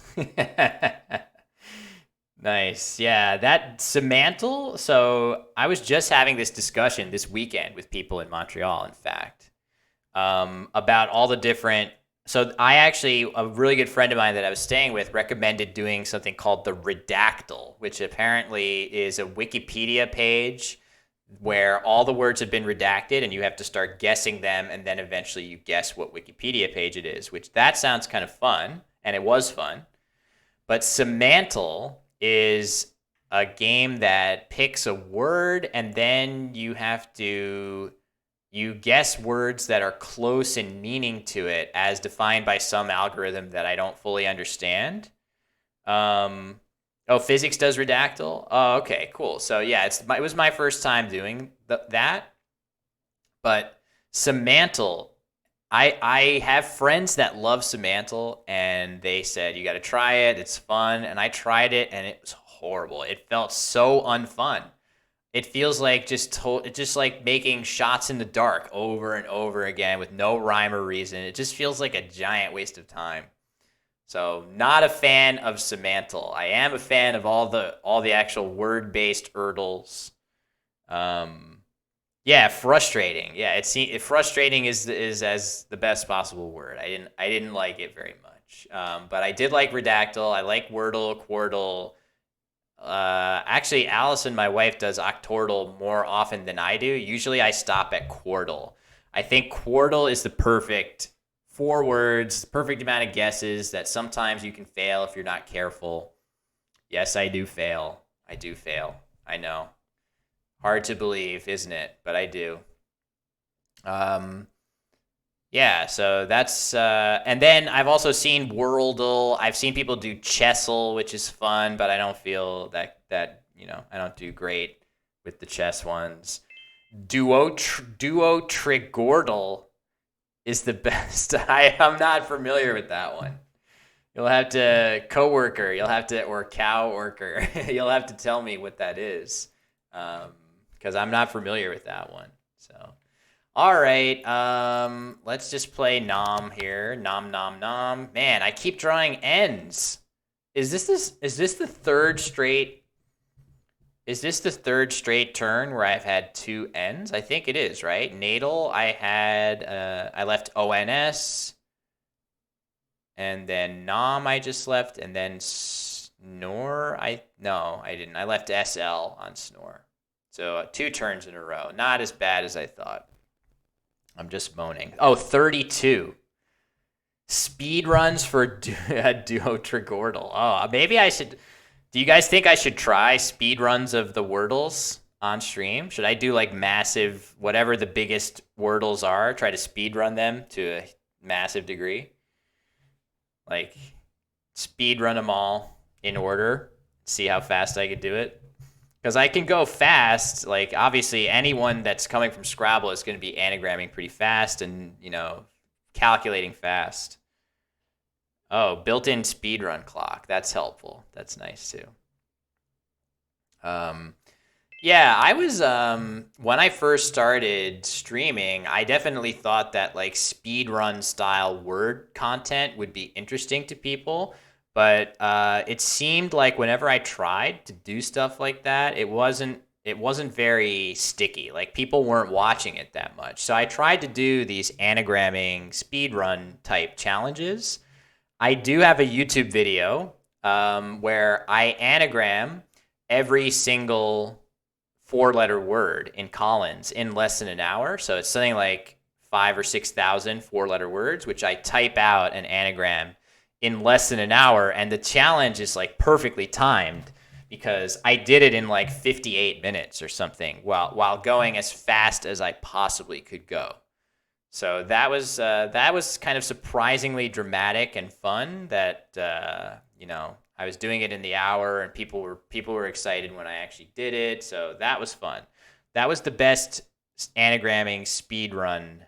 Nice. Yeah, that Semantle. So I was just having this discussion this weekend with people in Montreal, in fact, about all the different. So a really good friend of mine that I was staying with recommended doing something called the Redactyl, which apparently is a Wikipedia page where all the words have been redacted and you have to start guessing them, and then eventually you guess what Wikipedia page it is, which that sounds kind of fun, and it was fun. But Semantle is a game that picks a word, and then you guess words that are close in meaning to it as defined by some algorithm that I don't fully understand. Physics does Redactyl? Oh, okay, cool. So yeah, it was my first time doing that. But Semantle, I have friends that love Semantle, and they said, you got to try it. It's fun. And I tried it, and it was horrible. It felt so unfun. It feels like just like making shots in the dark over and over again with no rhyme or reason. It just feels like a giant waste of time. So not a fan of Semantle. I am a fan of all the actual word-based Erdls. Yeah, frustrating. Yeah, frustrating is as the best possible word. I didn't like it very much. But I did like Redactyl. I like Wordle, Quordle. Actually, Allison, my wife, does Octordle more often than I do. Usually I stop at Quordle. I think Quordle is the perfect 4 words, perfect amount of guesses that sometimes you can fail if you're not careful. Yes, I do fail. I know. Hard to believe, isn't it? But I do. Yeah, so that's and then I've also seen Worldle. I've seen people do Chessel, which is fun, but I don't feel that I don't do great with the chess ones. Duo Trigordle is the best. I'm not familiar with that one. You'll have to coworker. You'll have to or cow worker. You'll have to tell me what that is, because I'm not familiar with that one. So, all right. Let's just play nom here. Nom nom nom. Man, I keep drawing ends. Is this the third straight? Is this the third straight turn where I've had two ends? I think it is, right? Natal, I left ONS, and then Nom I just left, and then Snore, no, I didn't. I left SL on Snore. So 2 turns in a row. Not as bad as I thought. I'm just moaning. Oh, 32. Speed runs for Duo Trigordle. Oh, maybe I should. Do you guys think I should try speed runs of the Wordles on stream? Should I do like massive, whatever the biggest Wordles are, try to speed run them to a massive degree? Like speed run them all in order, see how fast I could do it. Because I can go fast. Like obviously, anyone that's coming from Scrabble is going to be anagramming pretty fast and calculating fast. Oh, built-in speedrun clock. That's helpful. That's nice too. Yeah, I was when I first started streaming, I definitely thought that like speedrun style word content would be interesting to people, but it seemed like whenever I tried to do stuff like that, it wasn't very sticky. Like people weren't watching it that much. So I tried to do these anagramming speedrun type challenges. I do have a YouTube video where I anagram every single 4-letter word in Collins in less than an hour. So it's something like 5 or 6,000 4-letter words, which I type out an anagram in less than an hour. And the challenge is like perfectly timed because I did it in like 58 minutes or something while going as fast as I possibly could go. So that was kind of surprisingly dramatic and fun. That I was doing it in the hour, and people were excited when I actually did it. So that was fun. That was the best anagramming speed run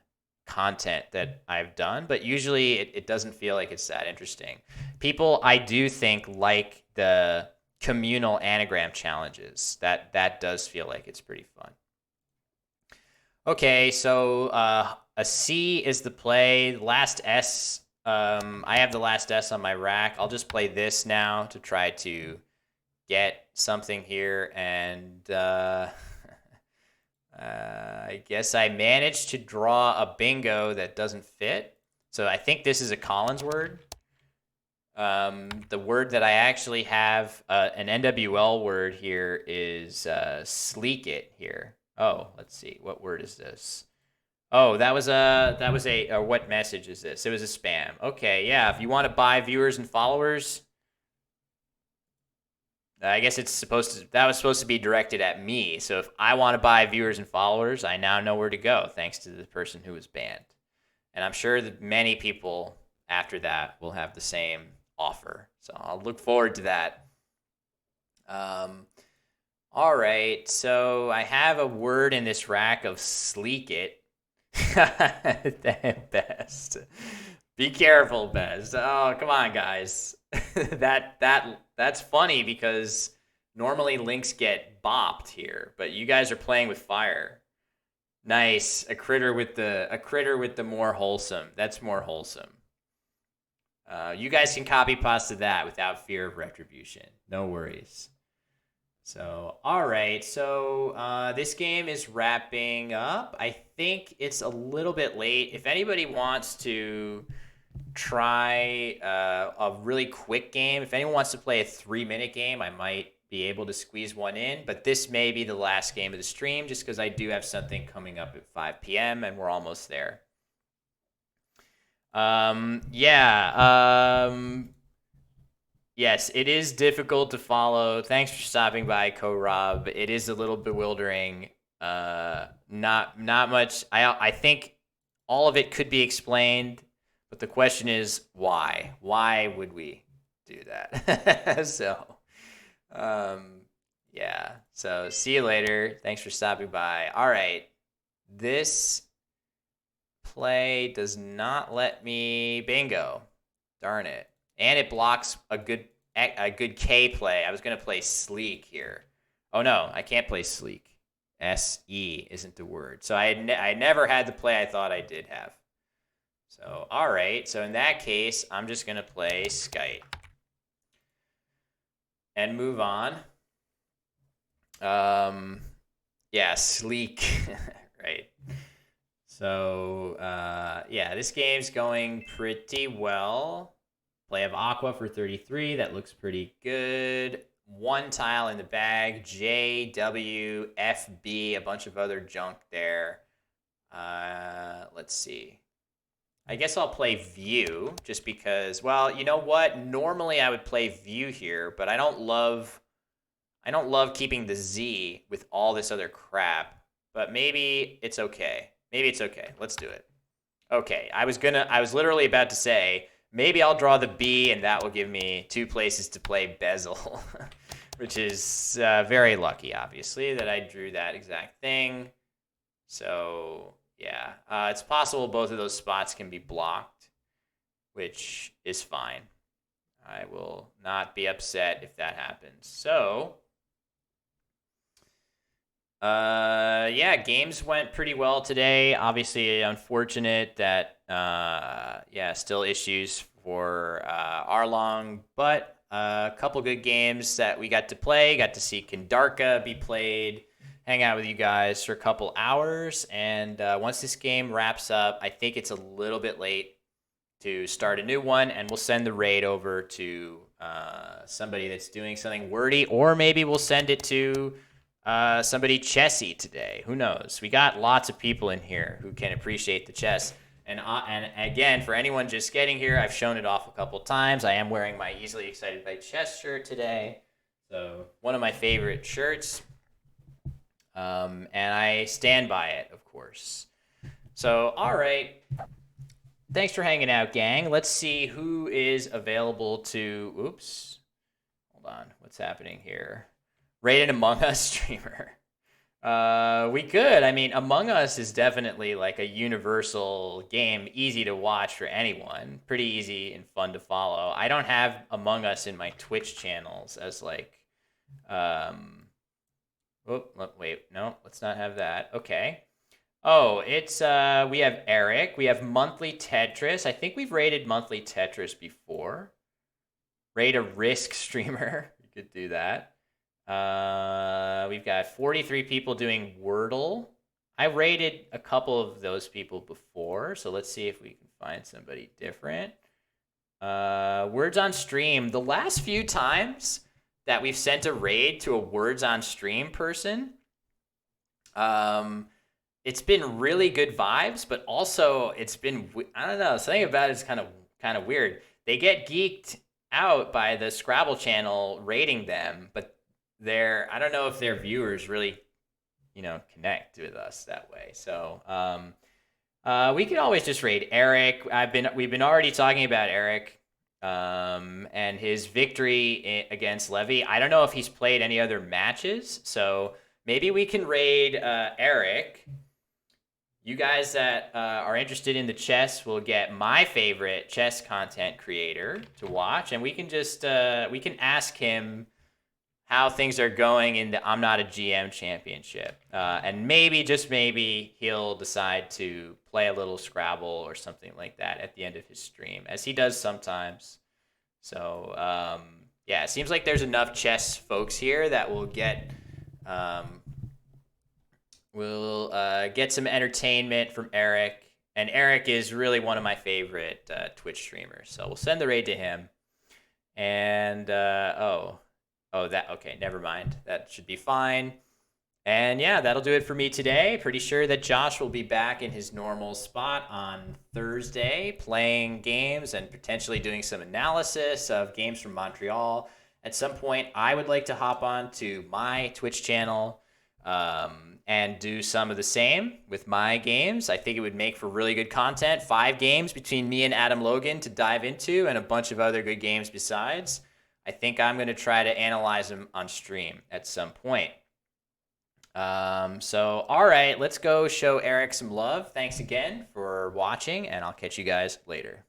content that I've done. But usually it doesn't feel like it's that interesting. People, I do think, like the communal anagram challenges. That does feel like it's pretty fun. Okay, so a C is the play. Last S. I have the last S on my rack. I'll just play this now to try to get something here. And I guess I managed to draw a bingo that doesn't fit. So I think this is a Collins word. The word that I actually have, an NWL word here is sleek it here. Oh, let's see. What word is this? Oh, that was a what message is this? It was a spam. Okay, yeah. If you want to buy viewers and followers, I guess that was supposed to be directed at me. So if I want to buy viewers and followers, I now know where to go thanks to the person who was banned. And I'm sure that many people after that will have the same offer. So I'll look forward to that. All right. So I have a word in this rack of sleek it. Best. Be careful, Best. Oh, come on, guys. That's funny because normally links get bopped here, but you guys are playing with fire. Nice. A critter with the more wholesome. That's more wholesome. You guys can copy pasta that without fear of retribution. No worries. So, all right. So, this game is wrapping up. I think it's a little bit late. If anybody wants to try a really quick game, if anyone wants to play a 3-minute game, I might be able to squeeze one in. But this may be the last game of the stream just because I do have something coming up at 5 p.m. and we're almost there. Yeah. Yes, it is difficult to follow. Thanks for stopping by, Co-Rob. It is a little bewildering. Not much. I think all of it could be explained, but the question is why? Why would we do that? So, yeah. So see you later. Thanks for stopping by. All right. This play does not let me bingo. Darn it. and it blocks a good K play. I was gonna play Sleek here. Oh no, I can't play Sleek. SE isn't the word. So I never had the play I thought I did have. So all right. So in that case, I'm just gonna play Skite and move on. Yeah, Sleek. Right. So yeah, this game's going pretty well. Play of Aqua for 33. That looks pretty good. One tile in the bag. J, W, F, B. A bunch of other junk there. Let's see. I guess I'll play View just because. Well, you know what? Normally I would play View here, but I don't love keeping the Z with all this other crap. But maybe it's okay. Maybe it's okay. Let's do it. Okay. I was literally about to say, maybe I'll draw the B, and that will give me 2 places to play Bezel, which is very lucky, obviously, that I drew that exact thing. So, yeah. It's possible both of those spots can be blocked, which is fine. I will not be upset if that happens. So, yeah, games went pretty well today. Obviously, unfortunate that, still issues for Arlong, but a couple good games that we got to play. Got to see Kandarka be played, hang out with you guys for a couple hours, and once this game wraps up, I think it's a little bit late to start a new one, and we'll send the raid over to somebody that's doing something wordy, or maybe we'll send it to somebody chessy today. Who knows? We got lots of people in here who can appreciate the chess. And again, for anyone just getting here, I've shown it off a couple times. I am wearing my Easily Excited by Chess shirt today. So one of my favorite shirts. And I stand by it, of course. So, all right. Thanks for hanging out, gang. Let's see who is available to... Oops. Hold on. What's happening here? Rated Among Us streamer. We could. I mean, Among Us is definitely like a universal game, easy to watch for anyone. Pretty easy and fun to follow. I don't have Among Us in my Twitch channels as like, wait, no, let's not have that. Okay. Oh, it's we have Eric. We have Monthly Tetris. I think we've rated Monthly Tetris before. Rate a Risk streamer. You could do that. We've got 43 people doing Wordle. I rated a couple of those people before, so let's see if we can find somebody different. Words on Stream. The last few times that we've sent a raid to a Words on Stream person, it's been really good vibes, but also it's been, I don't know, something about it is kind of weird. They get geeked out by the Scrabble channel rating them, but I don't know if their viewers really, connect with us that way. So we could always just raid Eric. We've been already talking about Eric and his victory against Levy. I don't know if he's played any other matches, so maybe we can raid Eric. You guys that are interested in the chess will get my favorite chess content creator to watch, and we can just we can ask him how things are going in the I'm Not a GM championship. And maybe, just maybe, he'll decide to play a little Scrabble or something like that at the end of his stream, as he does sometimes. So, yeah, it seems like there's enough chess folks here that will get some entertainment from Eric. And Eric is really one of my favorite Twitch streamers. So we'll send the raid to him. And, okay, never mind. That should be fine. And yeah, that'll do it for me today. Pretty sure that Josh will be back in his normal spot on Thursday, playing games and potentially doing some analysis of games from Montreal. At some point, I would like to hop on to my Twitch channel and do some of the same with my games. I think it would make for really good content. 5 games between me and Adam Logan to dive into, and a bunch of other good games besides. I think I'm going to try to analyze them on stream at some point. So, all right, let's go show Eric some love. Thanks again for watching, and I'll catch you guys later.